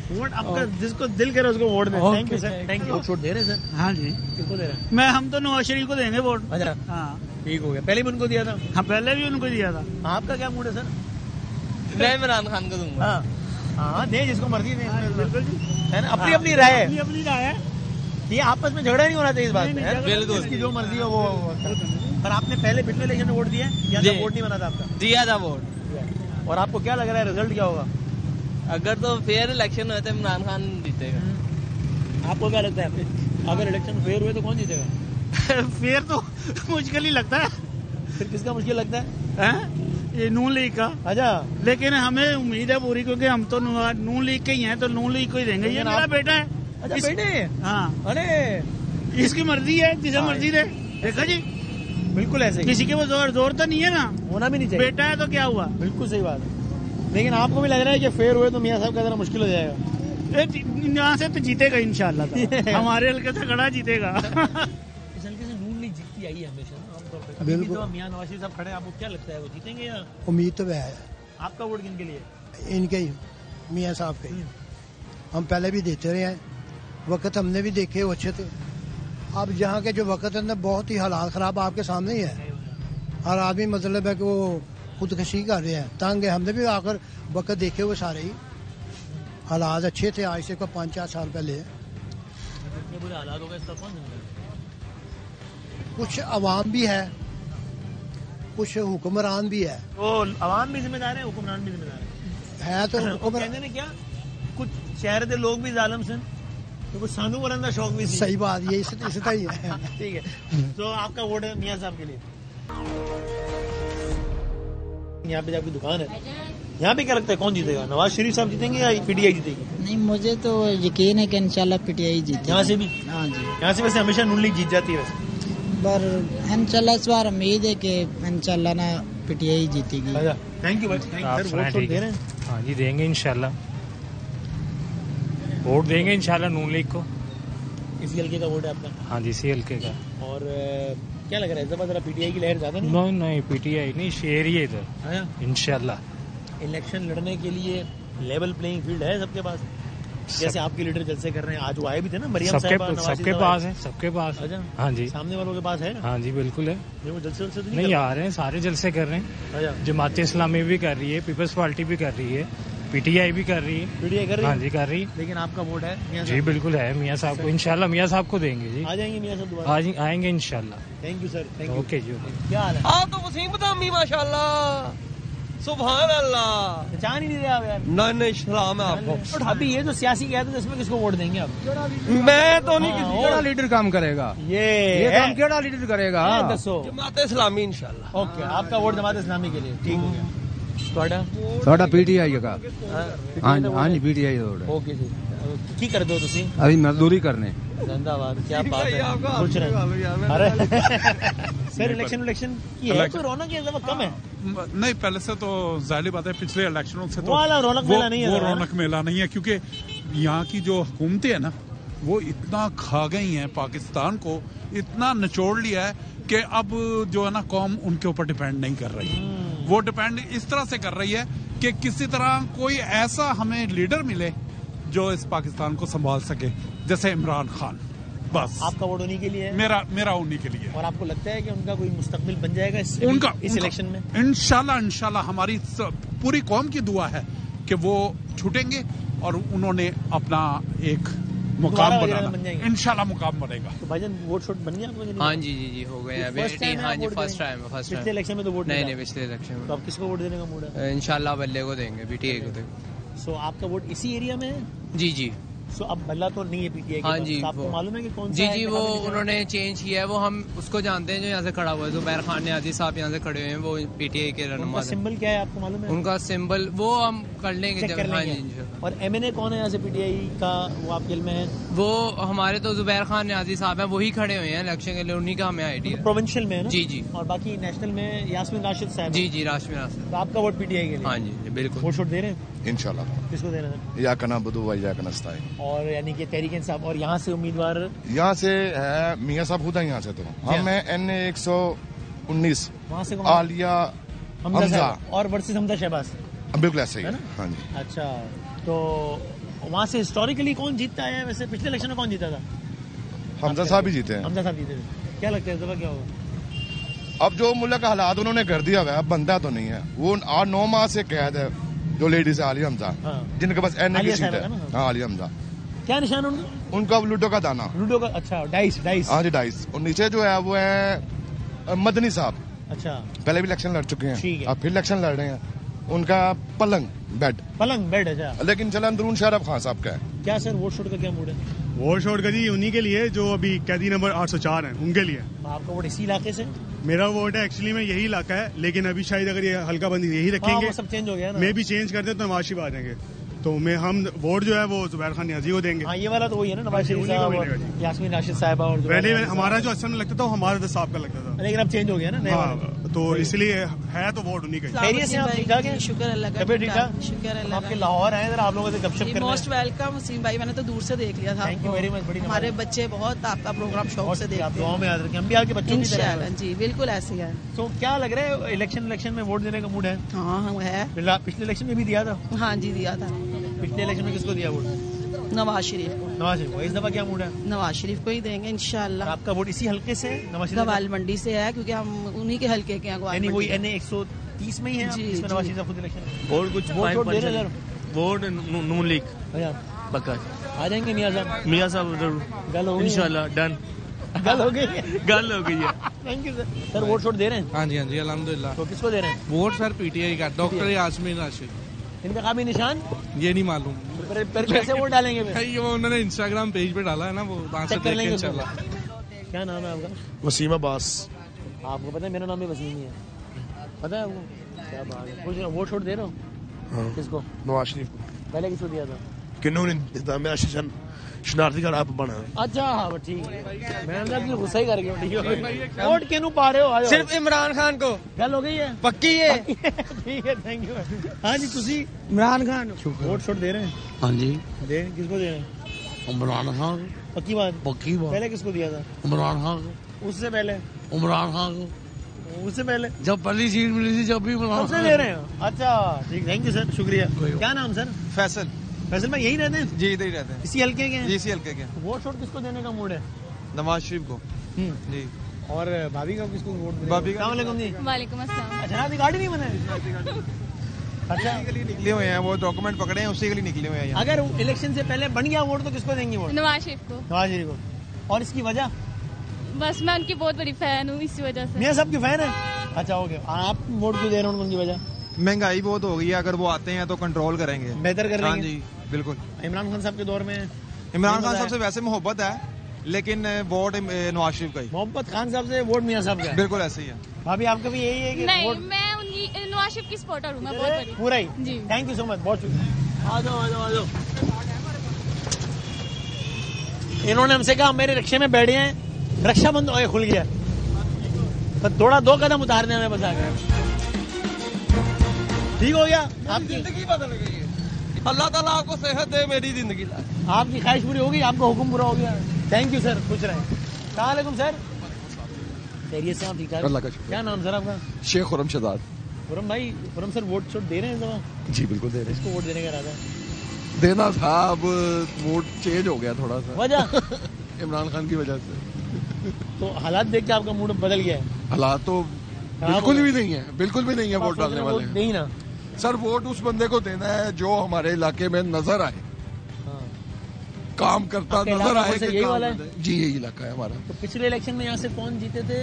वोट आपका जिसको दिल करे उसको वोट दें। Thank you sir, thank you. Vote शोट दे रहे हैं सर? हाँ जी। किसको दे रहे हैं? हम तो नवाज शरीफ को देंगे वोट। अच्छा, हाँ ठीक हो गया। पहले भी उनको दिया था? हाँ पहले भी उनको दिया था। आपका क्या मूड है सर? मैं इमरान खान को दूंगा। हाँ दे, जिसको मर्जी दे, है ना, अपनी अपनी राय है। अपनी राय है, ये आपस में झगड़ा नहीं होना चाहिए इस बात में। बिल्कुल, जिसकी जो मर्जी हो वो। पर आपने पहले पिछले इलेक्शन में वोट दिया या वोट नहीं बना था आपका? दिया था वोट। और आपको क्या लग रहा है रिजल्ट क्या होगा? अगर तो फेयर इलेक्शन हुए तो इमरान खान जीतेगा। आपको क्या लगता है अगर इलेक्शन फेयर हुए तो कौन जीतेगा? फेयर तो मुश्किल ही लगता है। फिर किसका मुश्किल लगता है? ये नून लीग का। अच्छा, लेकिन हमें उम्मीद है पूरी, क्योंकि हम तो नून लीग के ही हैं, तो नून लीग को ही देंगे। ये मेरा बेटा है। अच्छा बेटे? हाँ। अरे इसकी मर्जी है, जिसे मर्जी दे। देखा जी, बिल्कुल ऐसे किसी के वो जोर तो नहीं है ना, होना भी नहीं चाहिए। बेटा है तो क्या हुआ? बिल्कुल सही बात है। लेकिन आपको भी लग रहा है कि फेयर हुए तो मियां साहब का जरा मुश्किल हो जाएगा? यहाँ से तो जीतेगा इंशाल्लाह। हमारे हल्के से खड़ा जीतेगा। इस हल्के से नून लीग जीतती आई है हमेशा आमतौर पर। बिल्कुल। मियां नवाज शरीफ साहब खड़े, आपको क्या लगता है वो जीतेंगे या? उम्मीद तो है। आपका वोट किनके लिए? इनके ही, मियां साहब के। हम पहले भी देते रहे हैं, वक्त हमने भी देखे वो अच्छे थे। अब यहाँ के जो वक्त है ना, बहुत ही हालात खराब आपके सामने ही है। हर आदमी मतलब है कि वो खुदकशी कर रहे हैं, तंग है। हमने भी आकर वक्त देखे हुए सारे ही। हालात अच्छे थे आज से 5-4 साल पहले। इतने बुरे हालात हो गए, इसका कौन जिम्मेदार? कुछ अवाम भी है, कुछ हुक्मरान भी है। वो अवाम भी जिम्मेदार है, हुक्मरान भी जिम्मेदार है तो कहते ने क्या, कुछ शहर के लोग भी जालिम सन, तो कुछ सानू वरन का शौक भी सही बात, ये इसका ही है। ठीक है, तो आपका वोट है मियां साहब के लिए। यहाँ पे आपकी दुकान है, यहाँ पे क्या लगता है कौन जीतेगा? नवाज शरीफ साहब जीतेंगे या पीटीआई जीतेगी? नहीं, मुझे तो यकीन है कि इंशाल्लाह पीटीआई जीतेगी। यहाँ से भी? हाँ जी। यहाँ से वैसे हमेशा नून लीग जीत जाती है वैसे, पर इंशाल्लाह इस बार उम्मीद है कि इंशाल्लाह ना पीटीआई जीतेगी। थैंक यू भाई। वोट दे रहे हैं? हाँ जी देंगे इंशाल्लाह, वोट देंगे इंशाल्लाह नून लीग को। इसी हल्के का वोट है आपका? हाँ जी इसी हल्के का। और क्या लग रहा है जरा पीटीआई की लहर ज्यादा नहीं? नहीं पीटीआई नहीं, शेर ही है इधर इंशाल्लाह। इलेक्शन लड़ने के लिए लेवल प्लेइंग फील्ड है सबके पास, जैसे आपके लीडर जलसे कर रहे हैं, आज वो आए भी थे ना मरियम साहिबा, सबके पास है, सबके पास। अच्छा, हाँ जी सामने वालों के पास है? हाँ जी बिल्कुल है। वो जलसे तो नहीं आ रहे हैं, सारे जलसे कर रहे हैं। जमात इस्लामी भी कर रही है, पीपल्स पार्टी भी कर रही है, पीटीआई भी कर रही है। पीटीआई कर रही है? हाँ जी कर रही है। लेकिन आपका वोट है मियां साहब? जी बिल्कुल है मियां साहब को, इंशाल्लाह मियां साहब को देंगे जी। आ जाएंगे मियां साहब दोबारा? आएंगे इंशाल्लाह। Thank you sir. Thank you. Okay जी। क्या हाल है? आप तो वसीम बदामी माशाल्लाह, सुभान अल्लाह। पहचान ही नहीं रहे आप यार। नहीं सलाम है आपको। अभी ये जो सियासी कहते हैं इसमें किसको वोट देंगे आप? मैं तो नहीं किसी केड़ा लीडर काम करेगा, ये काम केड़ा लीडर करेगा? दसो। जमात इस्लामी इंशाल्लाह। ओके, आपका वोट जमात इस्लामी के लिए, ठीक हो गया। ਤੁਹਾਡਾ ਪੀਟੀਆਈ ਦਾ? ਹਾਂਜੀ ਪੀਟੀਆਈ ਦਾ। ओके जी, की कर दो तुसी? अभी मजदूरी करने। जिंदाबाद, क्या बात है, पूछ रहे हैं। अरे सर इलेक्शन की है तो रौनक ये कम है? नहीं, पहले से तो जाहिर बात है, पिछले इलेक्शनों से तो वो रौनक मेला नहीं है, वो रौनक मेला नहीं है, क्योंकि यहाँ की जो हुकूमतें है ना, वो इतना खा गई हैं पाकिस्तान को, इतना निचोड़ लिया है कि अब जो है ना कौम उनके ऊपर डिपेंड नहीं कर रही। वो डिपेंड इस तरह से कर रही है कि किसी तरह कोई ऐसा हमें लीडर मिले जो इस पाकिस्तान को संभाल सके, जैसे इमरान खान। बस आपका वोट उन्हीं के लिए है? मेरा उन्हीं के लिए। और आपको लगता है कि उनका कोई मुस्तकबिल बन जाएगा इस इलेक्शन में? इंशाल्लाह हमारी पूरी कौम की दुआ है कि वो छूटेंगे और उन्होंने अपना एक मुकाम बन बनाना, जाएंगे इंशाल्लाह मुकाम बनेगा। तो भाईजान वोट शॉट बन गया आपको? हाँ जी हो गए हैं अभी। हाँ जी फर्स्ट टाइम। पिछले इलेक्शन में तो वोट नहीं पिछले इलेक्शन में। तो आप किसको वोट देने का मूड है? इंशाल्लाह बल्ले को देंगे, पीटीआई को देंगे। सो आपका वोट इसी एरिया में है? जी। सो अब बल्ला तो नहीं है पीटीआई के हाँ पास, जी, तो आपको मालूम है कि कौन सा जी वो उन्होंने चेंज किया है, वो हम उसको जानते हैं जो यहाँ से खड़ा हुआ है, जुबैर खान नियाजी साहब यहाँ से खड़े हुए हैं, वो पीटीआई के रहनुमा। सिंबल क्या है आपको मालूम है? उनका सिंबल वो हम कर लेंगे जब। हाँ जी। और एमएनए कौन है यहाँ से पीटीआई का, वो आपके में है? वो हमारे तो जुबैर खान नियाजी साहब हैं, वही खड़े हुए हैं इलेक्शन के लिए, उन्हीं का हमें आइडिया। प्रोविंशियल में है ना? जी। और बाकी नेशनल में यास्मीन राशिद साहब। जी राशिद। तो आपका वोट पीटीआई के लिए? हाँ जी बिल्कुल। वोट शॉट दे रहे हैं इंशाल्लाह। किसको दे रहे हैं? या कना बुदू भाई या कनस्ताई। और यानी कि तहरीक इंसाफ। और यहाँ से उम्मीदवार? यहाँ से है मियाँ साहब खुद है यहाँ से। तो हम है NA 119 वहाँ से आलिया हमजा और वर्सेस हमजा शहबाज। बिल्कुल ऐसे ही है। हाँ जी। अच्छा, तो वहाँ से हिस्टोरिकली कौन जीतता है वैसे? पिछले इलेक्शन में कौन जीता था? हमजा साहब ही जीते हैं। हमजा साहब जीते थे। क्या लगता है इस दफा क्या होगा? अब जो मुल्क का हालात उन्होंने कर दिया हुआ है, अब बनता तो नहीं है। वो 8-9 माह से कैद है जो लेडीज है आलिया हमजा, जिनके पास NA की सीट है। हाँ आलिया हमजा। क्या निशान उनका लूडो का दाना। लूडो का? अच्छा डाइस। हाँ जी डाइस। और नीचे जो है वो है मदनी साहब। अच्छा, पहले भी इलेक्शन लड़ चुके हैं, अब फिर इलेक्शन लड़ रहे हैं। उनका पलंग बेड। अच्छा, लेकिन चला अंदरून शरफ खान साहब का है। क्या सर वोट शॉट का क्या मूड है? वोट शॉट का जी उन्हीं के लिए जो अभी कैदी नंबर 804 है, उनके लिए। आपका वोट इसी इलाके से? मेरा वोट है एक्चुअली में यही इलाका है, लेकिन अभी शायद अगर ये हल्का बंदी यही रखेंगे, सब चेंज हो गया ना, मैं भी चेंज कर दे तो नवाज शरीफ आ जाएंगे। तो हम वोट जो है वो जुबैर खान नियाजी को देंगे। हाँ, ये वाला तो वही है ना, नवाज शरीफ साहब और यास्मीन राशिद साहिबा। और पहले हमारा जो असल में लगता था वो हमारा साहब का लगता था, लेकिन अब चेंज हो गया ना। हाँ, तो इसलिए है तो वोट उन्हीं का। खैरियत से आप ठीक ठाक हैं? शुक्र अल्लाह का। ठीक ठाक। शुक्र अल्लाह का। आपके लाहौर आए आप लोगों से गपशप करने। मोस्ट वेलकम वसीम भाई, मैंने तो दूर से देख लिया था। Thank you very much. बड़ी हमारे बच्चे बहुत आपका प्रोग्राम शौक से देखते हैं। दुआओं में याद रखें, हम भी आपके बच्चों की तरह हैं। जी बिल्कुल ऐसे ही है। तो क्या लग रहा है इलेक्शन में वोट देने का मूड है? हाँ है। पिछले इलेक्शन में भी दिया था? हाँ जी दिया था। पिछले इलेक्शन में किसको दिया वोट? नवाज शरीफ को। नवाज शरीफ को। इस दफा क्या मूड है? नवाज शरीफ को ही देंगे इंशाल्लाह। आपका वोट इसी हल्के से? गवाल मंडी से है, क्योंकि हम उन्हीं के हल्के के हैं। यानी वही NA 130 में ही है जिसमें नवाज शरीफ खुद इलेक्शन। वोट कुछ वोट नून लीग पक्का आ जाएंगे। मियाँ साहब जरूर इंशाल्लाह। डन। गल हो गई है। Thank you sir. वोट शॉट दे रहे हैं? हाँ जी अल्हम्दुलिल्लाह। तो किसको दे रहे हैं वोट? सर पीटीआई का, डॉक्टर यास्मीन राशिद। इनका काफी निशान ये नहीं मालूम। पर कैसे वोट डालेंगे? ये वो उन्होंने इंस्टाग्राम पेज पे डाला है ना, वो वहाँ से देख के इंशाल्लाह। क्या नाम है आपका? वसीम अब्बास। आपको पता है मेरा नाम भी वसीम ही है, पता है आपको? क्या बात है। पूछ रहा वोट शॉट दे रहा हूँ। किसको? नवाज शरीफ को। पहले किसको दिया था? किन्नू नहीं देता, मेरा शनार्थी का आप बना। अच्छा हाँ ठीक है, मैं गुस्सा ही कर गया। ठीक है, वोट क्यों पा रहे हो? सिर्फ इमरान खान को। गल हो गई है? पक्की है। ठीक है, थैंक यू। हाँ जी, तुसी इमरान खान वोट शॉट दे रहे हैं? हाँ जी दे। किसको दे रहे हैं? इमरान खान। पक्की बात? पक्की बात। पहले किसको दिया था? इमरान खान को। उससे पहले? इमरान खान को। उससे पहले जब पहली सीट मिली थी जब भी इमरान खान दे रहे हैं। अच्छा ठीक, थैंक यू सर, शुक्रिया। क्या नाम सर? फैसल। फैसल भाई यही रहते हैं? जी इधर ही रहते हैं। इसी हल्के के हैं? जी इसी हल्के के। वोट शॉट किसको देने का मूड है? नवाज शरीफ को। जी। और भाभी का किसको वोट देने? भाभी का। जी वालेकुम अस्सलाम। अच्छा, अभी गाड़ी नहीं बना? अच्छा, निकले हुए हैं, वो डॉक्यूमेंट पकड़े हैं, उसी के लिए निकले हुए हैं। अगर इलेक्शन से पहले बन गया वोट तो किसको देंगे वोट? नवाज शरीफ को। नवाज शरीफ को। और इसकी वजह? बस मैं उनकी बहुत बड़ी फैन हूँ, इसी वजह से। मियां साहब की फैन है? अच्छा ओके। आप वोट क्यों दे रहे हैं उनकी वजह? महंगाई बहुत हो गई है, अगर वो आते हैं तो कंट्रोल करेंगे, बेहतर करेंगे। हाँ जी बिल्कुल। इमरान खान साहब के दौर में? इमरान खान साहब से वैसे मोहब्बत है, लेकिन वोट नवाज शरीफ का ही। मोहब्बत खान साहब से वोट मियां साहब का? बिल्कुल ऐसे ही है। भाभी आपका भी यही है कि नहीं? वोट? मैं उनकी नवाज शरीफ की सपोर्टर हूँ, मैं बहुत बड़ी। पूरा ही जी। थैंक यू सो मच, बहुत शुक्रिया। आ जाओ आ जाओ आ जाओ। इन्होंने हमसे कहा मेरे रिक्शे में बैठे हैं, रक्षा बंद हो खुल गया, तो थोड़ा 2 कदम उतारने में बस आ गया। ठीक हो गया? आपकी जिंदगी बदल गई है। अल्लाह ताला आपको सेहत दे, मेरी जिंदगी लाए। आपकी ख्वाहिश पूरी होगी, आपका हुक्म पूरा हो गया। थैंक यू सर, खुश रहें। अस्सलाम वालेकुम सर। खैरियत से आप? ठीक ठाक। अल्लाह का शुक्र। क्या नाम सर आपका? शेख खुरम शहजाद। खुरम भाई, खुरम सर वोट शोट दे रहे हैं दवा? जी बिल्कुल दे रहे हैं। इसको वोट देने का इरादा? देना था, अब वोट चेंज हो गया थोड़ा सा। वजह? इमरान खान की वजह से। तो हालात देख के आपका मूड बदल गया है? हालात तो बिल्कुल भी नहीं है, बिल्कुल भी नहीं है। वोट डालने वाले नहीं ना सर, वोट उस बंदे को देना है जो हमारे इलाके में नजर आए। काम करता आपका नजर इलाका आए कौन सा, कि यही काम वाला है? करता है। जी यही इलाका है हमारा। तो पिछले इलेक्शन में यहाँ से कौन जीते थे?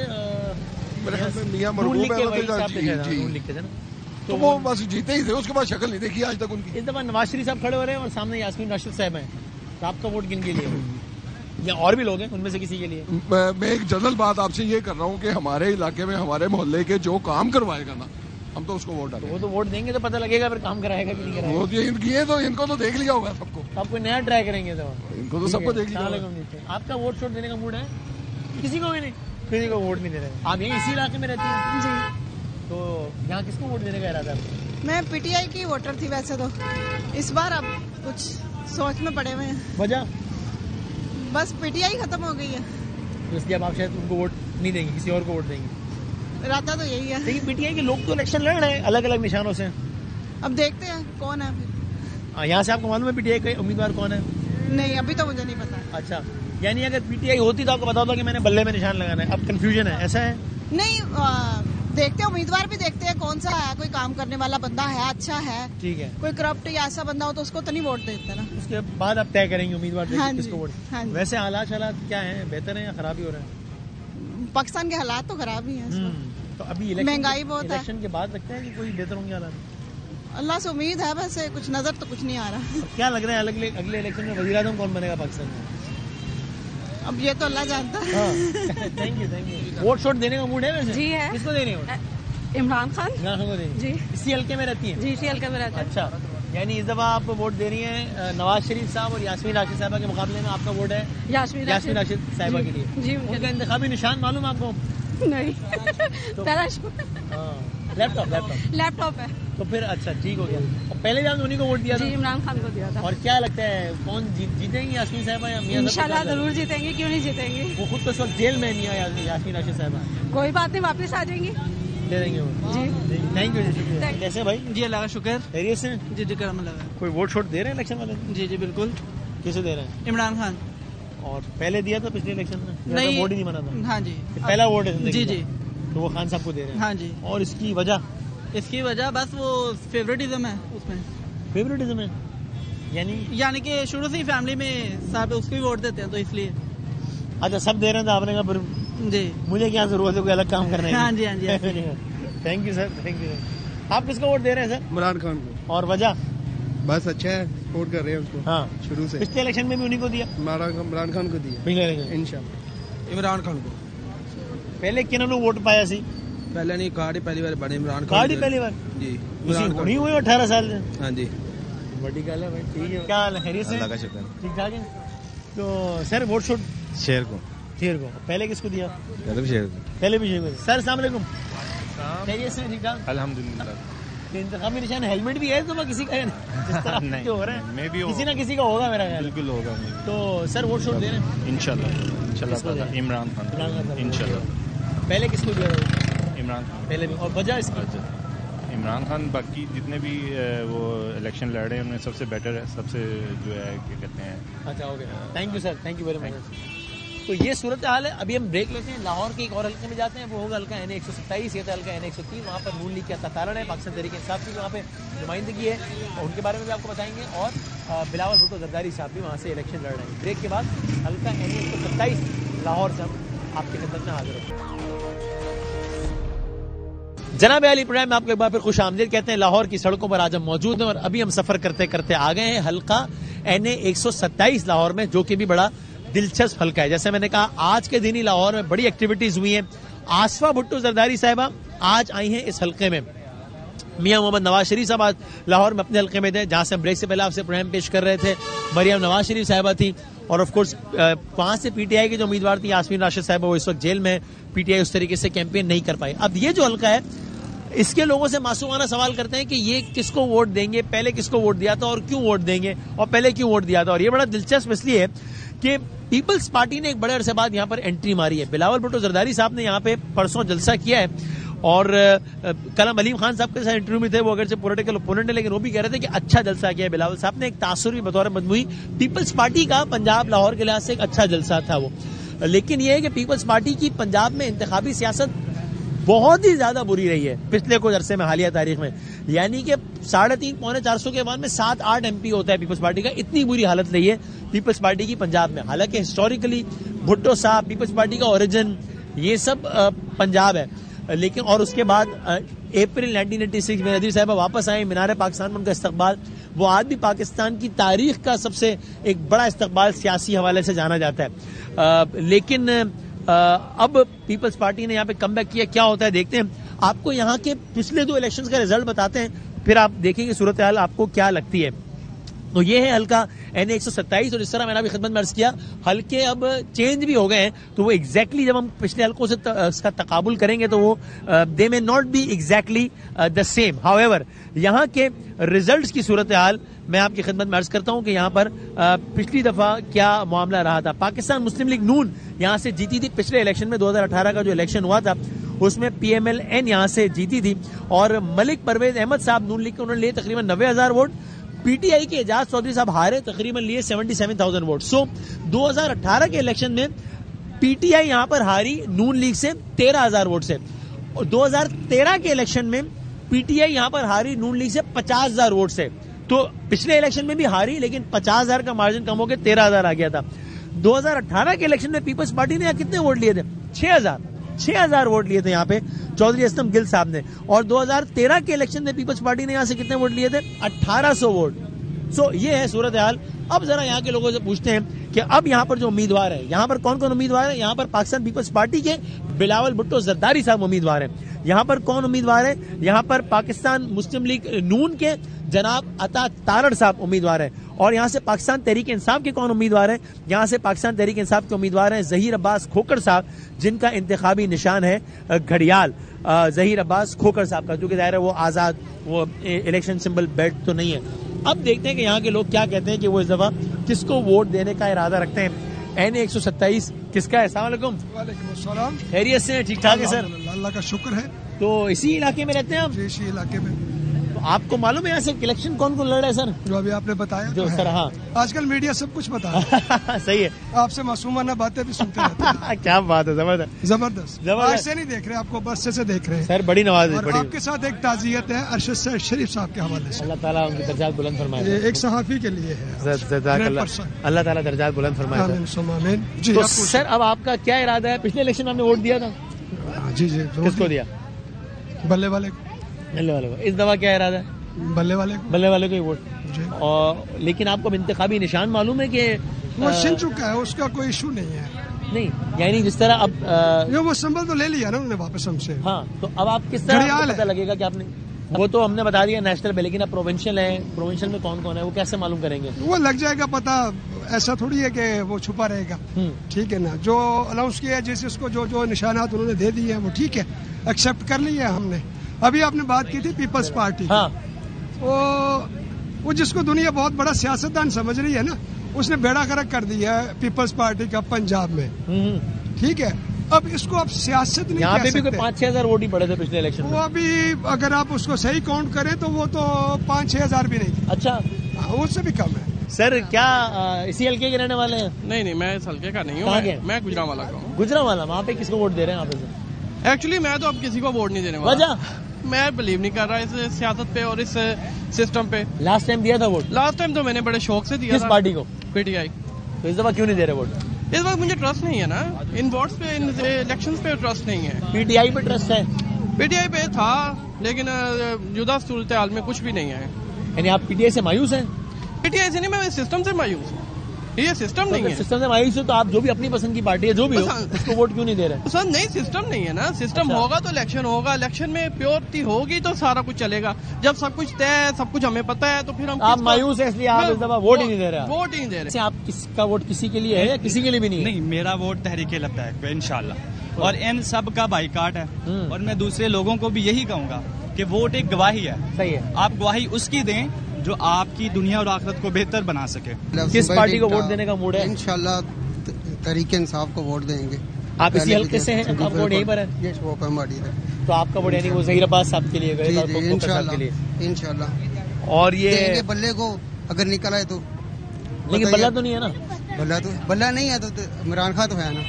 मेरे ख्याल में मियां नून महबूब लीग के अहमद वही का, साहब जी, थे, जी। नून लीग के थे ना। तो वो बस जीते ही थे, उसके बाद शक्ल नहीं देखी आज तक उनकी। इस दफा नवाज शरीफ साहब खड़े हो रहे हैं और सामने यास्मीन राशिद साहब हैं, तो आपका वोट किन के लिए? या और भी लोग हैं उनमें से किसी के लिए? मैं एक जनरल बात आपसे ये कर रहा हूँ कि हमारे इलाके में हमारे मोहल्ले के जो काम करवाएगा ना, हम तो उसको वोट डालेंगे। वो तो वोट देंगे तो पता लगेगा फिर काम कराएगा कि नहीं कराएगा। वो ये तो इनको तो देख लिया होगा सबको। आप कोई नया ट्राई करेंगे तो इनको तो सबको देख लिया होगा। आपका वोट शोट देने का मूड है? किसी को भी नहीं, किसी को वोट नहीं दे रहे। आप यही इसी इलाके में रहती हैं? जी। तो यहाँ किसको वोट देने का इरादा है? मैं पीटीआई की वोटर थी वैसे तो, इस बार अब कुछ सोच में पड़े हुए हैं। वजह? बस पीटीआई खत्म हो गई है, तो इसलिए अब आप शायद उनको वोट नहीं देंगे, किसी और को वोट देंगे। इरादा तो यही है। लेकिन पीटीआई के लोग तो इलेक्शन लड़ रहे हैं अलग अलग निशानों से। अब देखते हैं कौन है फिर। यहाँ से आपको मालूम है पीटीआई का उम्मीदवार कौन है? नहीं, अभी तो मुझे नहीं पता। अच्छा, यानी अगर पीटीआई होती तो आपको पता होता कि मैंने बल्ले में निशान लगाना है। अब कंफ्यूजन है, ऐसा है? नहीं, देखते हैं, उम्मीदवार भी देखते हैं कौन सा है, कोई काम करने वाला बंदा है, अच्छा है, ठीक है। कोई करप्ट या ऐसा बंदा हो तो उसको तो नहीं वोट देते ना। उसके बाद आप तय करेंगे उम्मीदवार हाँ किसको वोट। हाँ, वैसे हालात क्या है, बेहतर है या खराब ही हो रहा है? पाकिस्तान के हालात तो खराब ही हैं। तो अभी महंगाई बहुत है। इलेक्शन के बाद लगता है कि कोई बेहतर होंगे हालात? अल्लाह से उम्मीद है, वैसे कुछ नजर तो कुछ नहीं आ रहा। क्या लग रहा है अगले इलेक्शन में वज़ीर आज़म कौन बनेगा पाकिस्तान में? अब ये तो अल्लाह जानता है। Thank you. वोट शोट देने का मूड है वैसे? जी है। किसको देने वोट? इमरान खान। इमरान खान को देंगे? जी। इसी हल्के में रहती है? जी, इसी हल्के में रहती है। अच्छा, यानी इस दफा आप वोट दे रही हैं नवाज शरीफ साहब और यास्मीन राशिद साहिबा के मुकाबले में आपका वोट है यास्मीन राशिद साहिबा के लिए। जी। उनका इंतखाबी निशान मालूम आपको? नहीं। लैपटॉप है। तो फिर अच्छा, ठीक हो गया। और पहले भी आपने उन्हीं को वोट दिया था? जी, इमरान खान को दिया था। और क्या लगता है कौन जीतेंगी, यास्मीन साहिबा या मियां? इंशाल्लाह जरूर जीतेंगे, क्यों नहीं जीतेंगे। वो खुद तो इस वक्त जेल में नहीं है यास्मीन राशिद साहिबा। कोई बात नहीं, वापस आ जाएंगी, दे देंगे वो। जी, थैंक यू। कैसे भाई? जी अल्लाह का शुक्र। खैरियत से? जी जी, करम लगा। कोई वोट शोट दे रहे हैं इलेक्शन वाले? जी जी बिल्कुल। किसे दे रहे हैं? इमरान खान। और पहले दिया था पिछले इलेक्शन में? नहीं, वोट ही नहीं बना था। हाँ जी, पहला वोट है। जी जी। तो वो खान साहब को दे रहे हैं? हाँ जी। और इसकी वजह? इसकी वजह बस वो फेवरेटिज्म है उसमें। फेवरेटिज्म है यानी कि शुरू से ही फैमिली में साहब उसको ही वोट देते हैं, तो इसलिए। अच्छा, सब दे रहे हैं तो आपने कहा फिर जी मुझे क्या जरूरत है कोई अलग काम करने की? हाँ जी, हाँ जी। Thank you sir, thank you. आप किसको वोट दे रहे हैं सर? इमरान खान को। और वजह? बस अच्छा है, सपोर्ट कर रहे हैं उसको। हाँ, शुरू से। पिछले इलेक्शन में भी उन्हीं को दिया? इमरान खान को दिया इंशाल्लाह। इमरान खान को। पहले किन्होंने वोट पाया सी? पहले नहीं, कार्ड ही पहली बार बने इमरान खान। कार्ड ही पहली बार? जी। नहीं हुए 18 साल से? हाँ जी। बड़ी गल है भाई। ठीक है, क्या हाल है? खैरियत से? अल्लाह का शुक्र। ठीक ठाक है। तो सर वोट शोट? शेर को। शेर को। पहले किसको दिया? पहले भी शेर को। पहले भी शेर को। सर अस्सलाम वालेकुम। खैरियत से? ठीक ठाक अल्हम्दुलिल्लाह। इंतखाबी निशान हेलमेट भी है तो मैं किसी का है नहीं हो रहा है, मैं भी किसी ना किसी का होगा मेरा ख्याल। बिल्कुल होगा। तो सर वोट शोट दे रहे हैं? इंशाल्लाह इमरान खान इंशाल्लाह। पहले किसको दिया था? इमरान खान पहले भी। और वजह इसकी? इमरान खान बाकी जितने भी वो इलेक्शन लड़ रहे हैं उनमें सबसे बेटर है, सबसे जो है क्या कहते हैं। अच्छा, okay, thank you sir, thank you very much. तो ये सूरत हाल है। अभी हम ब्रेक लेते हैं, लाहौर के एक और हल्के में जाते हैं, वो होगा हल्का NA 127, ये था हल्का NA 103। वहाँ पर नून लीग का तारण है, पाकिस्तान तहरीक इंसाफ की वहाँ पे नुमाइंदगी है, और उनके बारे में भी आपको बताएंगे। और बिलावल भुट्टो जरदारी साहब भी वहाँ से इलेक्शन लड़ रहे हैं। ब्रेक के बाद हल्का NA 127 लाहौर से हम आपकी खिदमत में हाजिर होंगे। जनाब अली प्रोग्राम में आपको एक बार फिर खुश आमदीद कहते हैं। लाहौर की सड़कों पर आज हम मौजूद हैं और अभी हम सफर करते करते आ गए हैं हल्का NA 127 लाहौर में, जो कि भी बड़ा दिलचस्प हल्का है। जैसे मैंने कहा, आज के दिन ही लाहौर में बड़ी एक्टिविटीज हुई हैं। आसफा भुट्टो जरदारी साहिबा आज आई हैं इस हल्के में। मियां मोहम्मद नवाज शरीफ साहब आज लाहौर में अपने हल्के में थे, जहां से हम ब्रेक से पहले आपसे प्रोग्राम पेश कर रहे थे। मरियम नवाज शरीफ साहिबा थी, और ऑफ कोर्स वहां से पीटीआई की जो उम्मीदवार थी यास्मीन राशिद साहिबा, वो इस वक्त जेल में। पीटीआई उस तरीके से कैंपेन नहीं कर पाई। अब ये जो हल्का है, इसके लोगों से मासूमाना सवाल करते हैं कि ये किसको वोट देंगे, पहले किसको वोट दिया था और क्यों वोट देंगे, और पहले क्यों वोट दिया था। और ये बड़ा दिलचस्प इसलिए है कि पीपल्स पार्टी ने एक बड़े अरसे बाद यहाँ पर एंट्री मारी है। बिलावल भुट्टो जरदारी साहब ने यहाँ पे परसों जलसा किया है, और कल हम अलीम खान साहब के साथ इंटरव्यू में थे, वो अगर से पॉलिटिकल ओपोनेंट है, लेकिन वो भी कह रहे थे कि अच्छा जलसा किया है बिलावल साहब ने। एक तासुर भी बतौर मजमूई पीपल्स पार्टी का पंजाब लाहौर के लिहाज से एक अच्छा जलसा था वो। लेकिन ये है कि पीपल्स पार्टी की पंजाब में इंतखाबी सियासत बहुत ही ज्यादा बुरी रही है पिछले कुछ अरसे में, हालिया तारीख में। यानी कि 350 पौने 400 के बाद में 7-8 MP होता है पीपल्स पार्टी का। इतनी बुरी हालत रही है पीपल्स पार्टी की पंजाब में। हालांकि हिस्टोरिकली भुट्टो साहब, पीपल्स पार्टी का ओरिजिन ये सब पंजाब है, लेकिन और उसके बाद अप्रैल 1986 में नजीर साहब वापस आए, मीनार पाकिस्तान में उनका इस्तकबाल, वो आज भी पाकिस्तान की तारीख का सबसे एक बड़ा इस्तकबाल सियासी हवाले से जाना जाता है। लेकिन अब पीपल्स पार्टी ने यहाँ पे कमबैक किया। क्या होता है देखते हैं। आपको यहाँ के पिछले 2 इलेक्शंस का रिजल्ट बताते हैं, फिर आप देखेंगे सूरत हाल आपको क्या लगती है। तो ये है हल्का NA 127, और जिस तरह मैंने अभी खिदमत में अर्ज किया, हल्के अब चेंज भी हो गए हैं, तो वो एग्जैक्टली जब हम पिछले हल्कों से इसका तकाबुल करेंगे तो वो they may not be exactly the same. However यहाँ के रिजल्ट्स की सूरत हाल मैं आपकी खिदमत में अर्ज करता हूं कि यहाँ पर पिछली दफा क्या मामला रहा था। पाकिस्तान मुस्लिम लीग नून यहाँ से जीती थी पिछले इलेक्शन में, 2018 का जो इलेक्शन हुआ था उसमें PMLN यहाँ से जीती थी, और मलिक परवेज अहमद साहब नून लीग के उन्होंने लिए तकरीबन 90,000 वोट। PTI के एजाज चौधरी साहब हारे, तकरीबन लिए 77,000 वोट। सो 2018 के इलेक्शन में PTI यहाँ पर हारी नून लीग से 13,000 वोट से, और 2013 के इलेक्शन में PTI यहाँ पर हारी नून लीग से 50,000 वोट से। तो पिछले इलेक्शन में भी हारी, लेकिन 50,000 का मार्जिन कम होकर 13,000 आ गया था। 2018 के इलेक्शन में पीपल्स पार्टी ने यहाँ कितने वोट लिए थे? 6,000 वोट लिए थे यहाँ पे चौधरी असलम गिल साहब ने, और 2013 के इलेक्शन में पीपल्स पार्टी ने यहाँ से कितने वोट लिए थे? 1800 वोट। सो ये है सूरत हाल। अब जरा यहाँ के लोगों से पूछते हैं कि अब यहाँ पर जो उम्मीदवार है, यहाँ पर कौन कौन उम्मीदवार है? यहाँ पर पाकिस्तान पीपल्स पार्टी के बिलावल भुट्टो जरदारी साहब उम्मीदवार हैं। यहाँ पर कौन उम्मीदवार है? यहाँ पर पाकिस्तान मुस्लिम लीग नून के जनाब अता तारड़ साहब उम्मीदवार हैं। और यहाँ से पाकिस्तान तहरीक इंसाफ के कौन उम्मीदवार हैं? यहाँ से पाकिस्तान तहरीक इंसाफ के उम्मीदवार हैं जहीर अब्बास खोखर साहब, जिनका इंतखाबी निशान है घड़ियाल। जहीर अब्बास खोखर साहब का, जो कि दायरा वो आजाद, वो इलेक्शन सिंबल बेल्ट तो नहीं है। अब देखते हैं कि यहाँ के लोग क्या कहते हैं कि वो इस दफा किसको वोट देने का इरादा रखते हैं। NA 127 किसका है? अस्सलाम वालेकुम। वालेकुम अस्सलाम। खैरियत से? ठीक ठाक है सर, अल्लाह का शुक्र है। तो इसी इलाके में रहते हैं आप? इसी इलाके में। तो आपको मालूम है यहाँ से इलेक्शन कौन कौन लड़ रहा है सर? जो अभी आपने बताया जो सर, हाँ आजकल मीडिया सब कुछ बता रहा है। सही है, आपसे मासूमाना बातें भी सुनते रहते हैं। क्या बात है, जबरदस्त जबरदस्त। आज से नहीं देख रहे, आपको बस से देख रहे हैं सर। बड़ी नवाज है। आपके साथ एक ताजियत है अरशद शरीफ साहब के हवाले से। अल्लाह ताला उनकी दर्जात बुलंद फरमाए। एक सहाफी के लिए है, अल्लाह ताला दर्जात बुलंद फरमाए। तो सर अब आपका क्या इरादा है? पिछले इलेक्शन में आपने वोट दिया था? जी जी। किसको दिया? बल्ले वाले को। इस दफा क्या इरादा है? बल्ले वाले को ही वोट। और लेकिन आपको इंतखाबी निशान मालूम है कि वो छिन चुका है, उसका कोई इशू नहीं है। नहीं, यानी जिस तरह अब वो संबल तो ले लिया ना उन्होंने वापस हमसे। हाँ, तो अब आप किस तरह पता लगेगा कि आपने वो तो हमने बता दिया नेशनल पे, लेकिन अब प्रोविंशियल है, प्रोविंशियल में कौन कौन है वो कैसे मालूम करेंगे? वो लग जाएगा पता, ऐसा थोड़ी है कि वो छुपा रहेगा। ठीक है ना, जो अनाउंस किया है जैसे उसको जो जो निशानात उन्होंने दे दिए हैं वो ठीक है, एक्सेप्ट कर लिया है हमने। अभी आपने बात की थी पीपल्स पार्टी। हाँ। वो जिसको दुनिया बहुत बड़ा सियासतदान समझ रही है ना, उसने बेड़ा गर्क कर दिया है पीपल्स पार्टी का पंजाब में। ठीक है, अब इसको आप सियासत नहीं यहाँ कह पे भी सकते। कोई 5-6 हजार वोट ही पड़े थे पिछले इलेक्शन में। वो अभी अगर आप उसको सही काउंट करें तो वो तो 5-6 हजार भी नहीं। अच्छा, उससे भी कम है। सर क्या इसी हल्के के रहने वाले हैं? नहीं, मैं इस हल्के का नहीं हूँ, मैं गुजरांवाला का हूँ। गुजरांवाला, वहाँ पे किसको वोट दे रहे हैं आप? से एक्चुअली मैं तो अब किसी को वोट नहीं देने वाला। वजह? मैं बिलीव नहीं कर रहा इस सियासत पे और इस सिस्टम पे। लास्ट टाइम दिया था वोट? लास्ट टाइम तो मैंने बड़े शौक से दिया। किस पार्टी को? PTI। तो इस दफा क्यों नहीं दे रहे वोट? इस बार मुझे ट्रस्ट नहीं है ना, इन वोट्स पे, इन इलेक्शंस पे ट्रस्ट नहीं है। PTI पे ट्रस्ट है? PTI पे था, लेकिन जुदा सूरत हाल में कुछ भी नहीं है। यानी आप PTI से मायूस हैं? PTI से नहीं, मैं सिस्टम से मायूस हूँ। ये सिस्टम नहीं है। सिस्टम से मायूस हो तो आप जो भी अपनी पसंद की पार्टी है जो भी हो उसको वोट क्यों नहीं दे रहे? सर नहीं, सिस्टम नहीं है ना। सिस्टम होगा तो इलेक्शन होगा, इलेक्शन में प्योरिटी होगी तो सारा कुछ चलेगा। जब सब कुछ तय है, सब कुछ हमें पता है, तो फिर हम आप मायूस है इसलिए आप इस दफा वोट ही नहीं दे रहे? वोट ही नहीं दे रहे। आप किसका वोट किसी के लिए है या किसी के लिए भी नहीं? नहीं, मेरा वोट तहरीक लब्बैक पे इंशाल्लाह, और इन सब का बाइकाट है। और मैं दूसरे लोगों को भी यही कहूँगा कि वोट एक गवाही है। सही है, आप गवाही उसकी दें जो आपकी दुनिया और आखिरत को बेहतर बना सके। किस पार्टी को वोट देने का मूड है? इंशाल्लाह तहरीक इंसाफ को वोट देंगे। आप इसी हल्के से हैं? आपका वोट यहीं पर है? ये शोकमाड़ी है। तो आपका वोट यानी वो जहीर अब्बास साहब के लिए गए? इंशाल्लाह। और ये बल्ले को अगर निकल आए तो, लेकिन बल्ला तो नहीं है ना? बल्ला नहीं है तो इमरान खान तो है ना।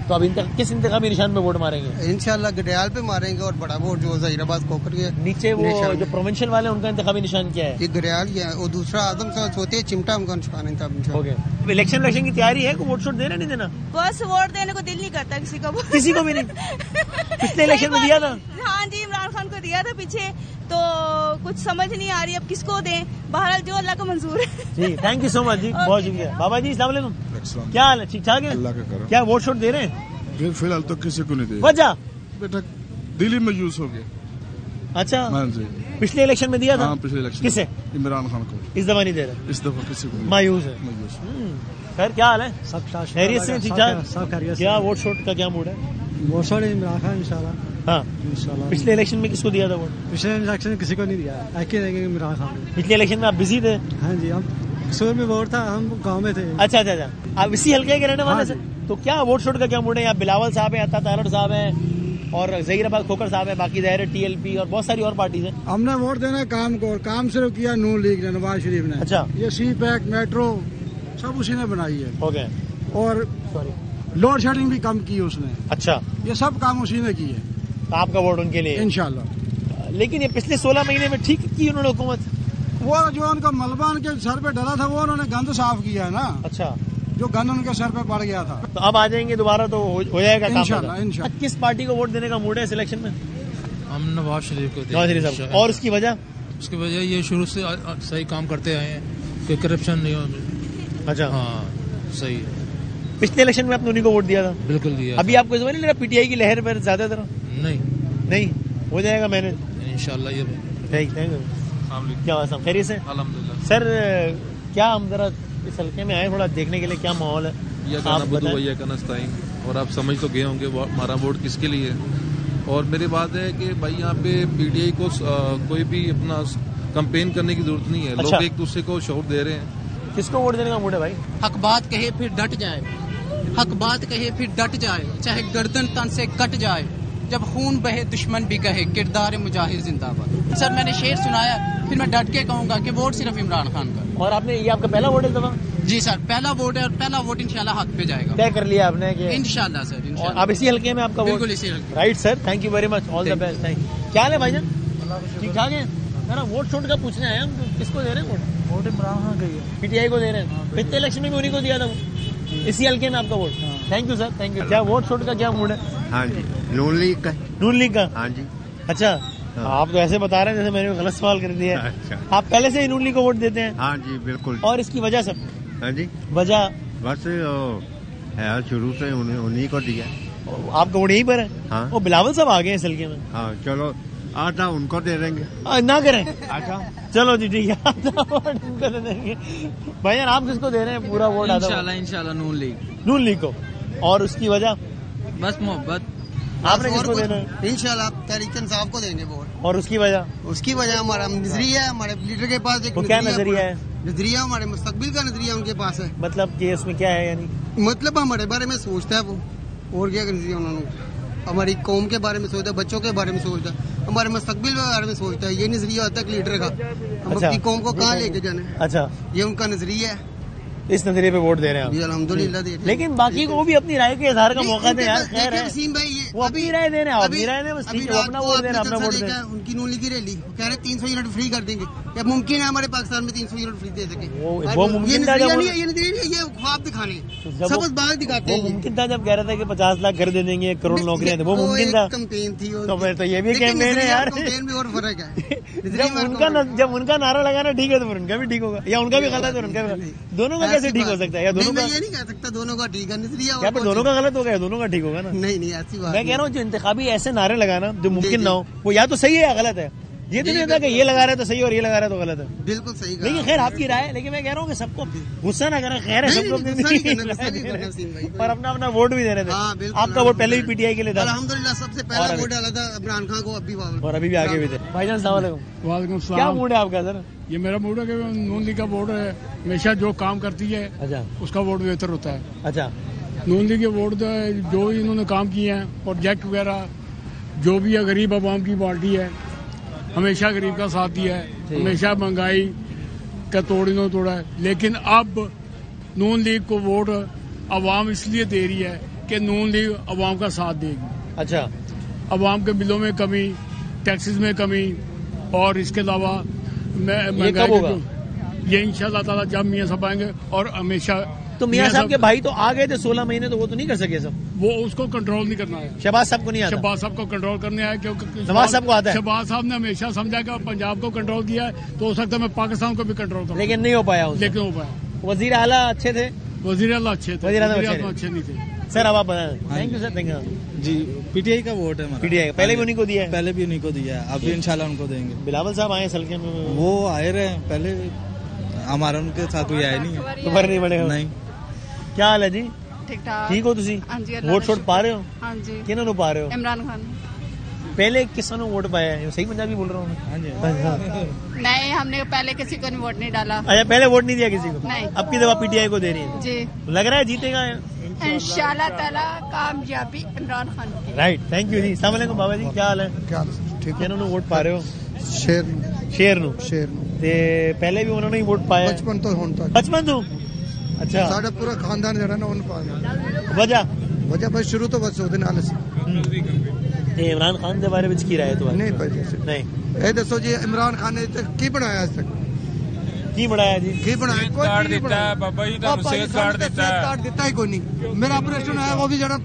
तो अब किस इंतखाबी निशान पे वोट मारेंगे? इंशाल्लाह गडयाल पे मारेंगे और बड़ा वोट जो ज़हीराबाद कोकर के नीचे वो जो प्रोविंशियल वाले उनका इंतखाबी निशान क्या है? ये गडयाल ही है और दूसरा आदम साहब होते हैं चिमटा उनका निशान है। ओके, इलेक्शन की तैयारी है, को वोट शोट देना नहीं देना? बस वोट देने को दिल नहीं करता किसी को भी नहीं। पिछले इलेक्शन में दिया था? हाँ जी, इमरान खान को दिया था पीछे, तो कुछ समझ नहीं आ रही अब किसको दें। बहरहाल जो अल्लाह को मंजूर है। जी, थैंक यू सो मच जी, बहुत शुक्रिया। बाबा जी अस्सलाम वालेकुम, क्या हाल है? ठीक ठाक है? अल्लाह का करम। क्या वोट शोट दे रहे हैं? फिलहाल तो किसी को नहीं दे। वजह बेटा दिल्ली में यूज हो गया। अच्छा, हाँ जी। पिछले इलेक्शन में दिया था? हाँ, पिछले इलेक्शन। किसे? इमरान खान को। इस दफा नहीं दे रहे? इस दफा किसी को नहीं। मायूस है। खैर, क्या हाल है? सब खैरियत से? ठीक ठाक, सब खैरियत। क्या वोट शोट का क्या मूड है? वोट शोट इमरान खान इंशाल्लाह। हाँ, पिछले इलेक्शन में किसको दिया था वोट? पिछले इलेक्शन में किसी को नहीं दिया, देंगे इमरान खान। पिछले इलेक्शन में आप बिजी थे? हाँ जी, हम कसूर में वोट था, हम गांव में थे। अच्छा अच्छा अच्छा, आप इसी हल्के के रहने वाले से? तो क्या वोट शोट का क्या मूड है? यहाँ बिलावल साहब है, अता तालड़ साहब है और ज़हीराबाद खोकर साहब है, बाकी ज़ाहिर है TLP और बहुत सारी और पार्टीज है। हमने वोट देना काम को, और काम सिर्फ किया नून लीग ने, नवाज शरीफ ने। अच्छा, ये CPEC मेट्रो सब उसी ने बनाई है। ओके, और लोड शेडिंग भी कम की उसने। अच्छा, ये सब काम उसी ने किए। तो आपका वोट उनके लिए इंशाल्लाह। लेकिन ये पिछले 16 महीने में ठीक की उन्होंने हुकूमत? वो जो उनका मलबा उनके सर पे डला था वो उन्होंने गंद साफ किया है ना। अच्छा, जो गंद उनके सर पे पड़ गया था। तो अब आ जाएंगे दोबारा तो हो जाएगा काम? इंशाल्लाह। किस पार्टी को वोट देने का मूड है इस इलेक्शन में? हम नवाज शरीफ को नवाज शरीफ साहब। और उसकी वजह? उसकी वजह ये शुरू से सही काम करते आए हैं कि करप्शन नहीं हो। अच्छा, हाँ सही। पिछले इलेक्शन में आपने उन्हीं को वोट दिया था? बिल्कुल दिया। अभी आपको इस बार नहीं लगा PTI की लहर पर ज्यादातर? नहीं हो जाएगा मैनेज इंशाल्लाह। ये थैंक यू। क्या हुआ, सब खैरियत से? अल्हम्दुलिल्लाह। सर, क्या हम जरा इस हल्के में आए थोड़ा देखने के लिए, क्या माहौल है? आप बताएं। और आप समझ तो गए होंगे हमारा वोट किसके लिए है। और मेरी बात है कि भाई यहाँ पे PTI को कोई भी अपना कंपेन करने की जरूरत नहीं है। अच्छा। लोग एक दूसरे को शोर दे रहे हैं। किसको वोट देने का मूड है भाई? हक बात कहे फिर डट जाए, हक बात कहे फिर डट जाए, चाहे गर्दन तन से कट जाए, जब खून बहे दुश्मन भी कहे किरदार मुजाहिर जिंदाबाद। सर, मैंने शेर सुनाया, फिर मैं डट के कहूंगा कि वोट सिर्फ इमरान खान का। और आपने, ये आपका पहला वोट है दफा? जी सर, पहला वोट है और पहला वोट इंशाल्लाह हक पे जाएगा। तय कर लिया आपने कि? इंशाल्लाह सर, इंशाल्लाह। अब इसी हल्के में आपका वोट? बिल्कुल इसी हल्के। Right sir, thank you very much, all the best. Thank you. क्या हाल है भाईजान? ठीक ठाक है ना? वोट शोट का पूछने आए हम, किसको दे रहे हैं वोट? वोट इमरान खान का ही है। PTI को दे रहे हैं? पिछले इलेक्शन में भी उन्हीं को दिया था, इसी हल्के में आपका vote? Thank you sir, thank you. क्या वोट शोट का क्या मूड है? हाँ जी, नून लीग का। नून लीग का? हाँ जी। अच्छा, आप तो ऐसे बता रहे हैं जैसे मैंने गलत सवाल कर दिया। अच्छा। आप पहले से ही नून लीग को वोट देते हैं? हाँ जी, बिल्कुल। और इसकी वजह सब? हाँ जी, वजह बस है शुरू से उन्हीं को दिया। आपका वोट यहीं पर है? हाँ। वो बिलावल साहब आ गए इस हल्के में। हाँ, चलो आधा उनको दे देंगे। ना करें? अच्छा, चलो जी, ठीक है, आधा वोट उनको दे देंगे। भैया, आप किसको दे रहे हैं पूरा वोट? इंशाल्लाह नून लीग। नून लीग को। और उसकी वजह? बस मोहब्बत। आपने किसको देना है? इंशाल्लाह तहरीक इंसाफ को देंगे वोट। और उसकी वजह? उसकी वजह हमारा नजरिया है, हमारे लीडर के पास एक क्या नजरिया है? नजरिया हमारे मुस्तकबिल का नजरिया उनके पास है। मतलब कि उसमें क्या है? यानी मतलब हमारे बारे में सोचता है वो, और क्या नजरिया उन्होंने, हमारी कौम के बारे में सोचता है, बच्चों के बारे में सोचता है, हमारे मुस्तकबिल के बारे में सोचता है। ये नजरिया होता है लीडर का, हम अपनी कौम को कहाँ लेके जाना है। अच्छा, ये उनका नजरिया है। इस नजरिए पे वोट दे रहे हैं आप? अल्हम्दुलिल्लाह दे रहे हैं। लेकिन बाकी को भी अपनी राय के इजहार का मौका दें यार। खैर है, वसीम भाई, ये वो अपनी राय दे रहे हैं, अपनी राय ने बस ठीक है, अपना वोट दे रहे हैं, अपना वोट दे रहे हैं। उनकी नून लीग की रैली कह रहे 300 यूनिट फ्री कर देंगे। क्या मुमकिन है हमारे पाकिस्तान में 300 यूनिट फ्री दे सके? वो मुमकिन था जब, ये ख्वाब दिखाने, सब बात दिखाते हैं। मुमकिन था जब कह रहा था कि 50 लाख घर दे देंगे, 1 करोड़ नौकरियां, वो मुमकिन था। कंपेन थी, तो फिर तो ये भी कैंपेन है यार। कंपेन में और फर्क है। जब उनका नारा लगाना ठीक है तो फिर उनका भी ठीक होगा, या उनका भी गलत है उनका भी? दोनों का कैसे ठीक हो सकता है? या दोनों का? ये नहीं कह सकता दोनों का ठीक है नजरिया। क्या फिर दोनों का गलत होगा या दोनों का ठीक होगा ना? नहीं, ऐसी बात मैं कह रहा हूँ, जो इंतखाबी ऐसे नारे लगाना जो मुमकिन ना हो, वो या तो सही है या गलत है। ये तो नहीं होता कि ये लगा रहे तो सही और ये लगा रहे तो गलत है। बिल्कुल सही। लेकिन खैर आपकी राय है, लेकिन मैं कह रहा हूँ कि सबको गुस्सा ना करें, खैर है, सबको और अपना अपना वोट भी दे रहे थे। आपका वोट पहले भी PTI के लिए था? अल्हम्दुलिल्लाह, सबसे पहला वोट डाला था इमरान खान को, और अभी भी आगे भी थे। भाईजान अस्सलाम वालेकुम। वालेकुम सलाम। क्या मूड है आपका सर? ये मेरा मूड है कि नून लीग का वोट है, हमेशा जो काम करती है अच्छा उसका वोट बेहतर होता है। अच्छा, नून लीग के वोट जो इन्होंने काम किए हैं, प्रोजेक्ट वगैरह जो भी है, गरीब आवाम की पार्टी है, हमेशा गरीब का साथ दिया है, हमेशा महंगाई का तोड़ा है। लेकिन अब नून लीग को वोट आवाम इसलिए दे रही है कि नून लीग अवाम का साथ देगी। अच्छा, अवाम के बिलों में कमी, टैक्सेस में कमी, और इसके अलावा ये इंशाल्लाह ताला जब मियाँ साहब आएंगे और हमेशा। तो मियाँ साहब के भाई तो आ गए थे 16 महीने, तो वो तो नहीं कर सके सब। वो उसको कंट्रोल नहीं करना है। शहबाज साहब को नहीं आता। शहबाज साहब को कंट्रोल करने आया, क्योंकि शहबाज साहब को आता है। शहबाज साहब ने हमेशा समझा कि पंजाब को कंट्रोल किया है, तो हो सकता है मैं पाकिस्तान को भी कंट्रोल करूं, लेकिन नहीं हो पाया। लेकिन हो पाया। वजीर आला अच्छे थे, वजीर आला अच्छे थे, वजीर आला अच्छे नहीं थे। सर अब आप बताएं। Thank you sir, thank you जी। पीटीआई का वोट है हमारा। पीटीआई का पहले भी उन्हीं को दिया है। पहले भी उन्हीं को दिया है, अब भी इंशाल्लाह उनको देंगे। बिलावल साहब आए हल्के में, वो आए रहे पहले, हमारा उनके साथ कोई आया नहीं है। तुम्हारे नहीं बनेगा। नहीं। क्या हाल है जी? ठीक ठाक। ठीक हो तुसी? वोट शोट पा रहे हो? हाँ जी। किन्होंने पा रहे हो? इमरान खान। पहले किसने वोट पाया है? सही पंजाबी बोल रहा हूँ मैं। नहीं, हमने पहले किसी को वोट नहीं डाला। अच्छा, पहले वोट नहीं दिया किसी को? नहीं। अब की दफा पीटीआई को दे रही है जी। लग रहा है जीतेगा इंशाल्लाह ताला, कामयाबी इमरान खान की। राइट, थैंक यू जी। अस्सलाम वालेकुम बाबा जी, क्या हाल है? क्या ठीक है। किन्होंने वोट पा रहे हो? शेर नू ते पहले भी उन्होंने ही वोट पाया? बचपन तो होने तक। बचपन तो अच्छा, साडा पूरा खानदान जड़ा ना उन्हें पाया। वजह बस शुरू तो बस ਉਹਦੇ ਨਾਲ ਸੀ। ਤੇ इमरान खान ਦੇ ਬਾਰੇ ਵਿੱਚ ਕੀ ਰਾਏ ਤੁਹਾਡੀ? नहीं भाई नहीं। ਇਹ ਦੱਸੋ ਜੀ इमरान खान ने ਕੀ ਬਣਾਇਆ ਅੱਜ तक? ਕੀ ਬਣਾਇਆ ਜੀ? ਕੀ ਬਣਾਇਆ? ਕੋਈ ਕਾਰਡ ਦਿੱਤਾ ਹੈ ਬਾਬਾ ਜੀ, ਤੁਹਾਨੂੰ ਸਿਹਤ ਕਾਰਡ ਦਿੱਤਾ ਹੈ। ਕਾਰਡ ਦਿੱਤਾ ਹੀ ਕੋਈ ਨਹੀਂ। ਮੇਰਾ ਆਪਰੇਸ਼ਨ ਹੋਇਆ ਉਹ ਵੀ ਜਿਹੜਾ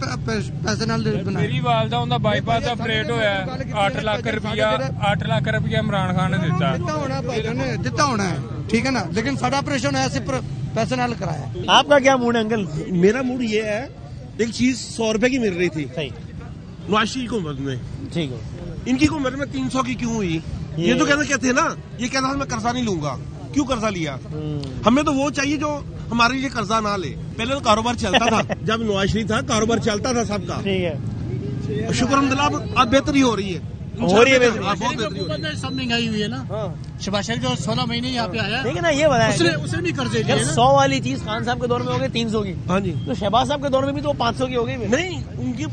ਪੈਸੇ ਨਾਲ ਬਣਾਇਆ। ਮੇਰੀ ਵਾਲਦਾ ਉਹਦਾ ਬਾਈਪਾਸ ਆਪਰੇਟ ਹੋਇਆ, 8 ਲੱਖ ਰੁਪਇਆ इमरान खान ने ਦਿੱਤਾ। ਦਿੱਤਾ ਹੋਣਾ ਹੈ, ठीक है ना, लेकिन साडा ऑपरेशन है सिर्फ पैसे नाल कराया। आपका क्या मूड है अंकल? मेरा मूड ये है, एक चीज 100 रुपए की मिल रही थी सही नवाज शरीफ की उम्र में, ठीक है, इनकी उम्र में 300 की क्यों हुई? ये तो कहते क्या थे ना, ये कहता था मैं कर्जा नहीं लूंगा। क्यों कर्जा लिया? हमें तो वो चाहिए जो हमारे लिए कर्जा ना ले। पहले तो कारोबार चलता था, जब नवाज शरीफ था कारोबार चलता था सबका। ठीक है, शुक्र अल्हम्दुलिल्लाह अब बेहतरी हो रही है। हो रही है बेहतरी। बहुत बेहतरी हो रही है। सब महंगाई हुई है ना। शहबाज शरीफ जो 16 महीने यहाँ पे आया, लेकिन ना ये बताया उसने भी कर्जे लिए 100 वाली चीज खान साहब के दौर में हो गई 300 की। हाँ जी। तो शहबाज साहब के दौर में भी तो 500 की हो गई। नहीं, उनकी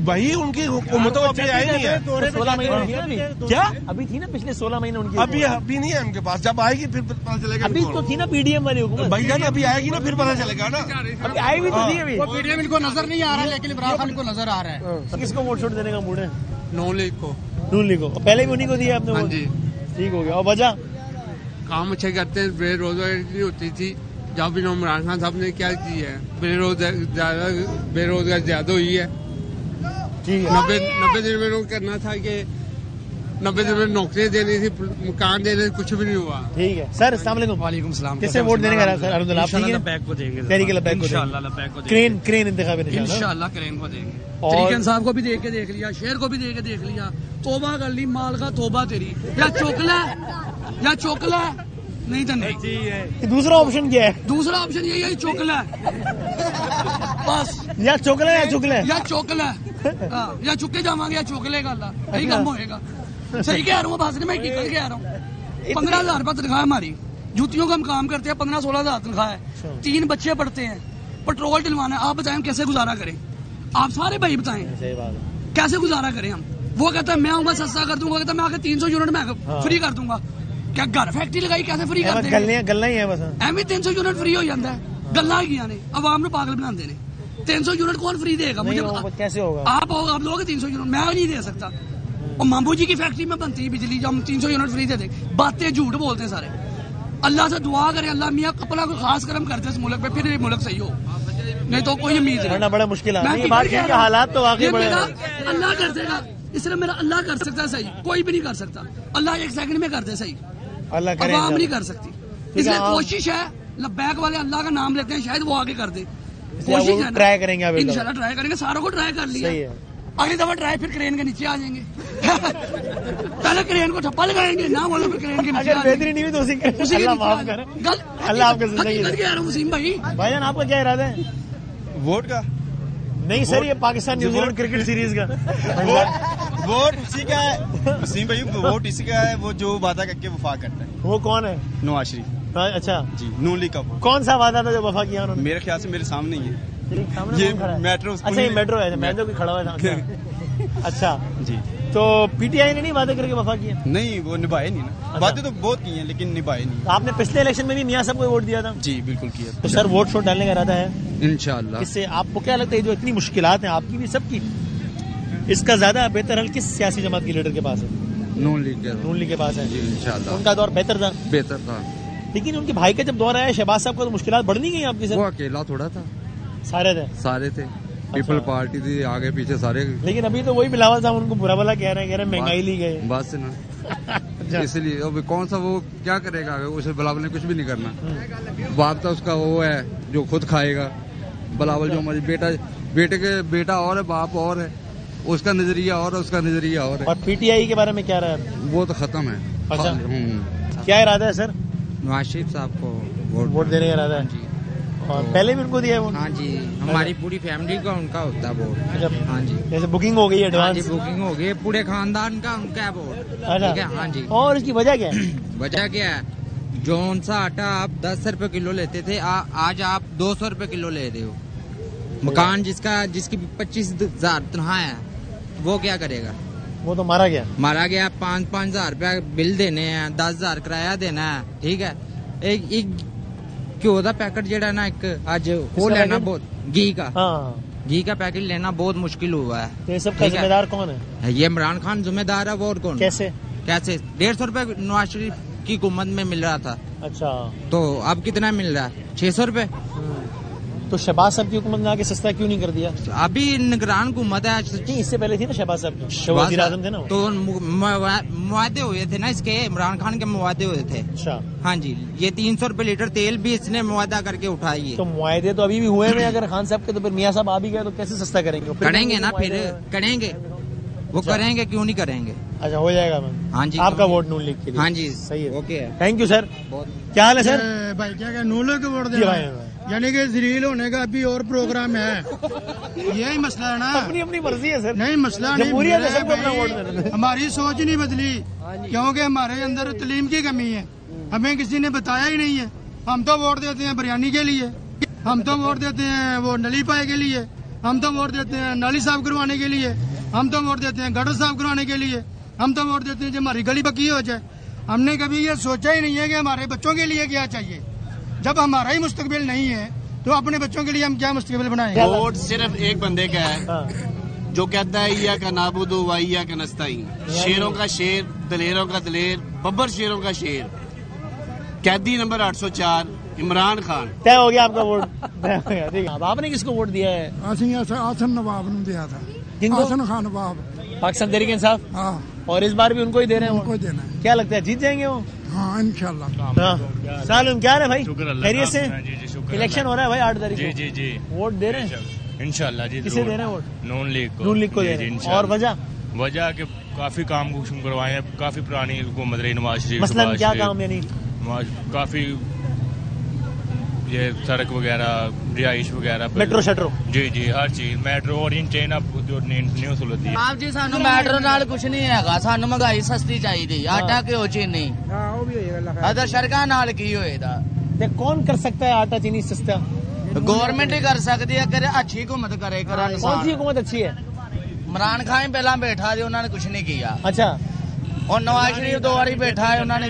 वही उनकी हुकूमत अभी आई नहीं है। 16 महीने थी ना अभी। क्या अभी थी ना पिछले 16 महीने उनकी? अभी नहीं है उनके पास, जब आएगी फिर पता चलेगा। अभी तो थी ना पीडीएम वाली हुकूमत भैया, अभी आएगी ना फिर पता चलेगा ना। अभी आई भी तो थी अभी। वो पीडीएम इनको नजर नहीं आ रहा, लेकिन इमरान खान को नजर आ रहा है। किसको वोट शोट देने का मूड है? नून लीग को। नून लीग को पहले भी उन्हीं को दिया आपने वोट? जी, ठीक हो गया। और वजह काम अच्छे करते हैं, बेरोजगारी होती थी, जब इमरान खान साहब ने क्या की है, बेरोजगार ज्यादा हुई है। 90 दिन में लोग करना था कि 90 दिन में नौकरी देनी थी, मकान देने, कुछ भी नहीं हुआ। ठीक है सर, अस्सलाम वालेकुम। वालेकुम सलाम। किससे वोट देने का सर? अरुण आप ठीक है? लबैक को देंगे, तहरीक लबैक को देंगे। क्रेन इंतखाब इंशाल्लाह क्रेन को देंगे। तरीके साहब को भी देख के देख लिया, शेर को भी देख के देख लिया। तोबा कर ली, माल का तोबा तेरी, या चोकला नहीं तो नहीं। दूसरा ऑप्शन क्या है? दूसरा ऑप्शन यही चोकला बस, या चोकला या चुकला या चोकला या चुके जावांगे या चोकले का यही काम होएगा। सही कह रहा हूँ, बस मैं टिकट कह रहा हूँ। 15,000 रुपया तनख्वाह हमारी, जूतियों का हम काम करते हैं, 15-16,000 तनख्वाह है, 3 बच्चे पढ़ते हैं, पेट्रोल डलवाना है। आप बताएं हम कैसे गुजारा करें? आप सारे भाई बताएं कैसे गुजारा करें हम? वो कहता है मैं आऊंगा सस्ता कर दूंगा, कहता है मैं आके 300 यूनिट में फ्री कर दूंगा। क्या घर फैक्ट्री लगाई कैसे फ्री कर देंगे? गल्ला ही है बस, एवं 300 यूनिट फ्री हो जाता है। गल्ला किया ने अवाम ने पागल बनाते ने। 300 यूनिट कौन फ्री देगा? मुझे कैसे होगा? आप लोग 300 यूनिट, मैं नहीं दे सकता। और मामू जी की फैक्ट्री में बनती है बिजली, जो हम 300 यूनिट फ्री दे दे। बातें झूठ बोलते हैं सारे। अल्लाह से दुआ करें, अल्लाह मियाँ अपना को खास करम करते इस मुल्क पे, फिर ये मुल्क सही हो, नहीं तो कोई उम्मीद नहीं। बड़ा मुश्किल है, हालात तो आगे अल्लाह कर देगा, इसलिए मेरा अल्लाह कर सकता है सही, कोई भी नहीं कर सकता। अल्लाह 1 सेकंड में कर दे सही, अवाम नहीं कर सकती। इसलिए कोशिश है, लब्बैक वाले अल्लाह का नाम लेते हैं, शायद वो आगे कर दे। कोशिश है, ट्राई करेंगे, इंशाल्लाह ट्राई करेंगे। सारों को ट्राई कर लिया, अगली दफा ट्राई फिर क्रेन के नीचे आ जाएंगे। पहले क्रेन को ठप्पा लगाएंगे ना, बोलो फिर क्रेन के नीचे। अगर बेहतरी नहीं हुई तो उसी अल्लाह माफ करे, अल्लाह आपकी जिंदगी दे। कह रहा हूं वसीम भाईजान, आपका क्या इरादा है वोट का? नहीं सर, ये पाकिस्तान न्यूजीलैंड क्रिकेट सीरीज का वोट इसी का है वसीम भाई, वोट इसी का है, वो जो वादा करके वफा करता है। वो कौन है? नवाज शरीफ। अच्छा जी, नून लीग का। कौन सा वादा था जो वफा किया उन्होंने? मेरे ख्याल से मेरे सामने ही है ये मेट्रो। अच्छा, ये मेट्रो है, मैं जो खड़ा हुआ था। अच्छा जी, तो पीटीआई ने नहीं वादे करके वफा किया? नहीं, वो निभाए नहीं ना। बातें तो बहुत की हैं लेकिन निभाए नहीं। आपने पिछले इलेक्शन में भी मियां साहब को वोट दिया था? जी बिल्कुल किया। तो सर वोट शोट डालने का इरादा है इंशाल्लाह। इससे आपको क्या लगता है जो इतनी मुश्किलात हैं आपकी भी सबकी, इसका ज्यादा बेहतर हल किस सियासी जमात के लीडर के पास है? नून लीग के पास है जी इंशाल्लाह। उनका दौर बेहतर था? बेहतर था, लेकिन उनके भाई का जब दौर आया शहबाज साहब का तो मुश्किलात बढ़ नहीं गई आपकी सर? वो अकेला थोड़ा था, सारे थे। पीपल पार्टी थी आगे पीछे सारे। लेकिन अभी तो वही बिलावल साहब उनको बुरा भला कह रहे हैं महंगाई ली गई बस ना। इसलिए अब कौन सा वो क्या करेगा, उसे बिलावल ने कुछ भी नहीं करना। बाप तो उसका वो है जो खुद खाएगा। बिलावल जो हमारी बेटा और है, बाप और है, उसका नजरिया और है, उसका नजरिया और है। और पीटीआई के बारे में क्या रहा है? वो तो खत्म है। अच्छा, क्या इरादा है सर? नवाज शरीफ साहब को वोट देने का इरादा है? और पहले भी उनको दिया है वोट? हाँ जी, हमारी पूरी फैमिली का उनका होता है वोट। हाँ जी, जैसे बुकिंग हो गई है एडवांस? हाँ जी, बुकिंग हो गई, पूरे खानदान का उनका वोट। ठीक है, हाँ जी। और इसकी वजह क्या है? वजह क्या है, जौन सा आटा आप 10 रुपए किलो लेते थे आज आप 200 रुपए किलो ले रहे हो। मकान जिसकी 25,000 तनख्वाह है वो क्या करेगा? वो तो मारा गया 5,000 रुपया बिल देने हैं, 10,000 किराया देना है। ठीक है, एक घ्यो का पैकेट जेड़ा ना एक आज वो लेना बहुत घी का पैकेट लेना बहुत मुश्किल हुआ है। तो ये सब का जिम्मेदार कौन है? ये इमरान खान जिम्मेदार है, वो और कौन? कैसे 150 रुपए नवाज शरीफ की हुकूमत में मिल रहा था। अच्छा, तो अब कितना मिल रहा है? 600 रुपए। तो शहबाज साहब की हुकूमत में आके सस्ता क्यों नहीं कर दिया? अभी निगरान हुकूमत है। इससे पहले थी ना शहबाज साहब, वज़ीर आज़म थे ना, तो मुआदे हुए थे ना इसके, इमरान खान के मुआदे हुए थे। अच्छा, हाँ जी, ये 300 रुपए लीटर तेल भी इसने मुआदा करके उठाई है। तो मुआदे तो अभी भी हुए हैं अगर खान साहब के, तो फिर मियाँ साहब आ भी गए तो कैसे सस्ता करेंगे? करेंगे ना, फिर करेंगे, वो करेंगे, क्यों नहीं करेंगे? अच्छा, हो जाएगा मैम। हाँ जी, आपका वोट नून लीग के लिए? हाँ जी, सही है, ओके है। Thank you sir. क्या हाल है सर? भाई क्या नून लीग को वोट देना, यानी कि जलील होने का अभी और प्रोग्राम है, यही मसला है ना। अपनी मर्जी है सर। नहीं, मसला नहीं, हमारी सोच नहीं बदली, क्योंकि हमारे अंदर तालीम की कमी है, हमें किसी ने बताया ही नहीं है। हम तो वोट देते हैं बिरयानी के लिए, हम तो वोट देते हैं वो नली पाए के लिए, हम तो वोट देते हैं नाली साफ करवाने के लिए, हम तो वोट देते हैं गटर साफ करवाने के लिए, हम तो वोट देते हैं जब हमारी गली पक्की हो जाए। हमने कभी ये सोचा ही नहीं है कि हमारे बच्चों के लिए क्या चाहिए। जब हमारा ही मुस्तकबिल नहीं है तो अपने बच्चों के लिए हम क्या मुस्तकबिल बनाएंगे? वोट सिर्फ एक बंदे का है जो कहता है या का नाबुदो वाइया का नस्ताइन, शेरों का शेर, दलेरों का दलेर, बब्बर शेरों का शेर, कैदी नंबर 804 इमरान खान। तय हो गया आपका वोट? तय हो गया, ठीक है। आपने किसको वोट दिया है? आसन नवाब ने दिया था। आसन खान नवाब, पाकिस्तान तहरीक इंसाफ। हाँ, और इस बार भी उनको ही दे रहे हैं? उनको देना है। क्या लगता है जीत जाएंगे वो? हाँ इंशाल्लाह। सालम क्या है भाई, खैरियत से? इलेक्शन हो रहा है भाई 8 तारीख को। जी वोट दे रहे हैं इंशाल्लाह जी। किसे दे रहे हैं वोट? नून लीग को दे रहे हैं। और वजह के काफी काम करवाए हैं, काफी पुरानी हुकूमत रही नवाज शरीफ। मसलन क्या काम? यानी काफी ये सड़क वगैरह, रिहाइश वगैरह, मेट्रो शट्रो, जी हर चीज, मेट्रो और ट्रेन अब जो न्यू सहूलत दी। आप जी सानू मेट्रो नाल कुछ नहीं है, सानू महंगाई सस्ती चाहिए, आटा घ्यो चीनी अदर सड़कों नाल की होएगा। ते कौन कर सकता है आटा चीनी सस्ता? गवर्नमेंट ही कर सकती है, करे अच्छी हुकूमत करे। कौन सी हुकूमत अच्छी है? इमरान खान पहला बैठा थे, उन्होंने कुछ नहीं किया। अच्छा, और नवाज शरीफ 2 बारी बैठा है, उन्होंने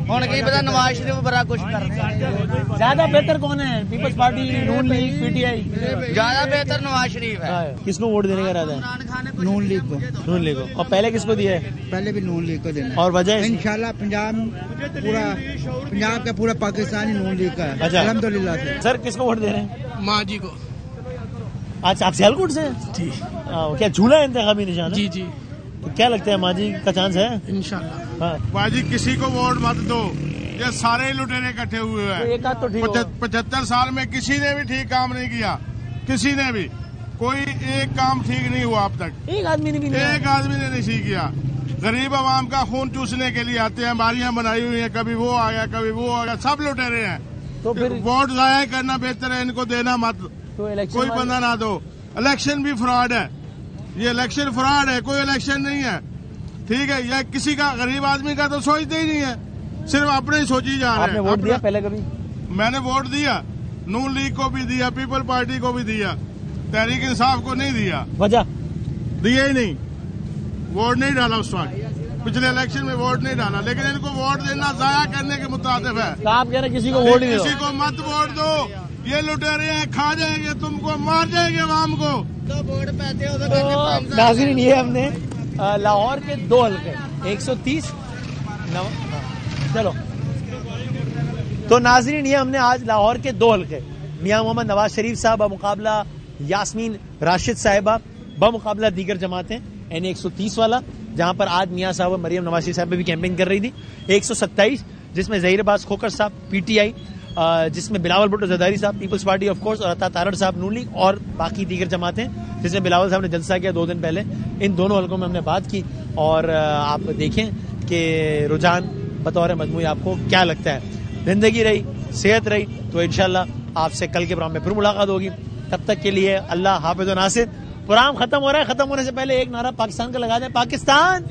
हुन की पता नवाज शरीफ बड़ा कुछ कर रहे हैं। ज्यादा बेहतर कौन है? पीपल्स पार्टी, नून लीग, पीटीआई? ज्यादा बेहतर नवाज शरीफ है। किसको वोट देने का इरादा है? नून लीग को। नून लीग को। और पहले किसको दिया है? पहले भी नून लीग को देना। और वजह? इंशाल्लाह पंजाब का पूरा पाकिस्तान ही नून लीग का है। अच्छा, अल्हम्दुलिल्लाह से। सर किसको वोट दे रहे हैं? माँ जी को। अच्छा, आप सियालकोट से? जी। क्या झूला इंतखाबी निशान? जी जी। तो क्या लगता है माजी का चांस है? इंशाल्लाह। बाजी किसी को वोट मत दो, ये सारे लुटेरे इकट्ठे हुए हैं। 75 साल में किसी ने भी ठीक काम नहीं किया, किसी ने भी कोई एक काम ठीक नहीं हुआ अब तक। एक आदमी ने भी नहीं किया। गरीब आवाम का खून चूसने के लिए आते हैं, बारियां बनाई हुई हैं, कभी वो आ गया, कभी वो आ गया, सब लुटेरे हैं। तो फिर वोट जाया करना बेहतर है, इनको देना मत। तो कोई बंदा ना दो। इलेक्शन भी फ्रॉड है, ये इलेक्शन फ्रॉड है, कोई इलेक्शन नहीं है। ठीक है, या किसी का गरीब आदमी का तो सोचते ही नहीं है, सिर्फ अपने ही सोची जा रहे हैं। आपने वोट दिया पहले कभी? मैंने वोट दिया, नून लीग को भी दिया, पीपल पार्टी को भी दिया, तहरीक इंसाफ को नहीं दिया। वजह? दिया ही नहीं। वोट नहीं डाला उस वक्त, पिछले इलेक्शन में वोट नहीं डाला, लेकिन इनको वोट देना जाया करने के मुताबिक है। तो आप कह रहे हैं किसी को वोट नहीं दो, किसी को मत वोट दो, ये लुटेरे हैं, खा जाएंगे तुमको, मार जाएंगे आवाम को। वोट पाते हो तो नाज़रीन ये हमने लाहौर के 2 हल्के 130 चलो तो नाज़रीन ये हमने आज लाहौर के 2 हल्के मियां मोहम्मद नवाज शरीफ साहब बमुकाबला यास्मीन राशिद साहिबा बमुकाबला दीगर जमातें यानी 130 वाला जहां पर आज मियां साहब मरियम नवाज शरीफ साहब भी कैंपेन कर रही थी, 127 जिसमें ज़हीर अब्बास खोखर साहब पीटीआई, जिसमें बिलावल भुट्टो ज़रदारी साहब पीपल्स पार्टी ऑफ कोर्स और अता तारड़ साहब नून लीग और बाकी दीगर जमातें जिसमें बिलावल साहब ने जलसा किया 2 दिन पहले। इन दोनों हल्कों में हमने बात की और आप देखें कि रुझान बतौर मजमूई आपको क्या लगता है। जिंदगी रही, सेहत रही तो इंशाल्लाह आपसे कल के प्रोग्राम में फिर मुलाकात होगी। तब तक के लिए अल्लाह हाफिज़ व नासिर। प्रोग्राम खत्म हो रहा है, खत्म होने से पहले एक नारा पाकिस्तान का लगा दें, पाकिस्तान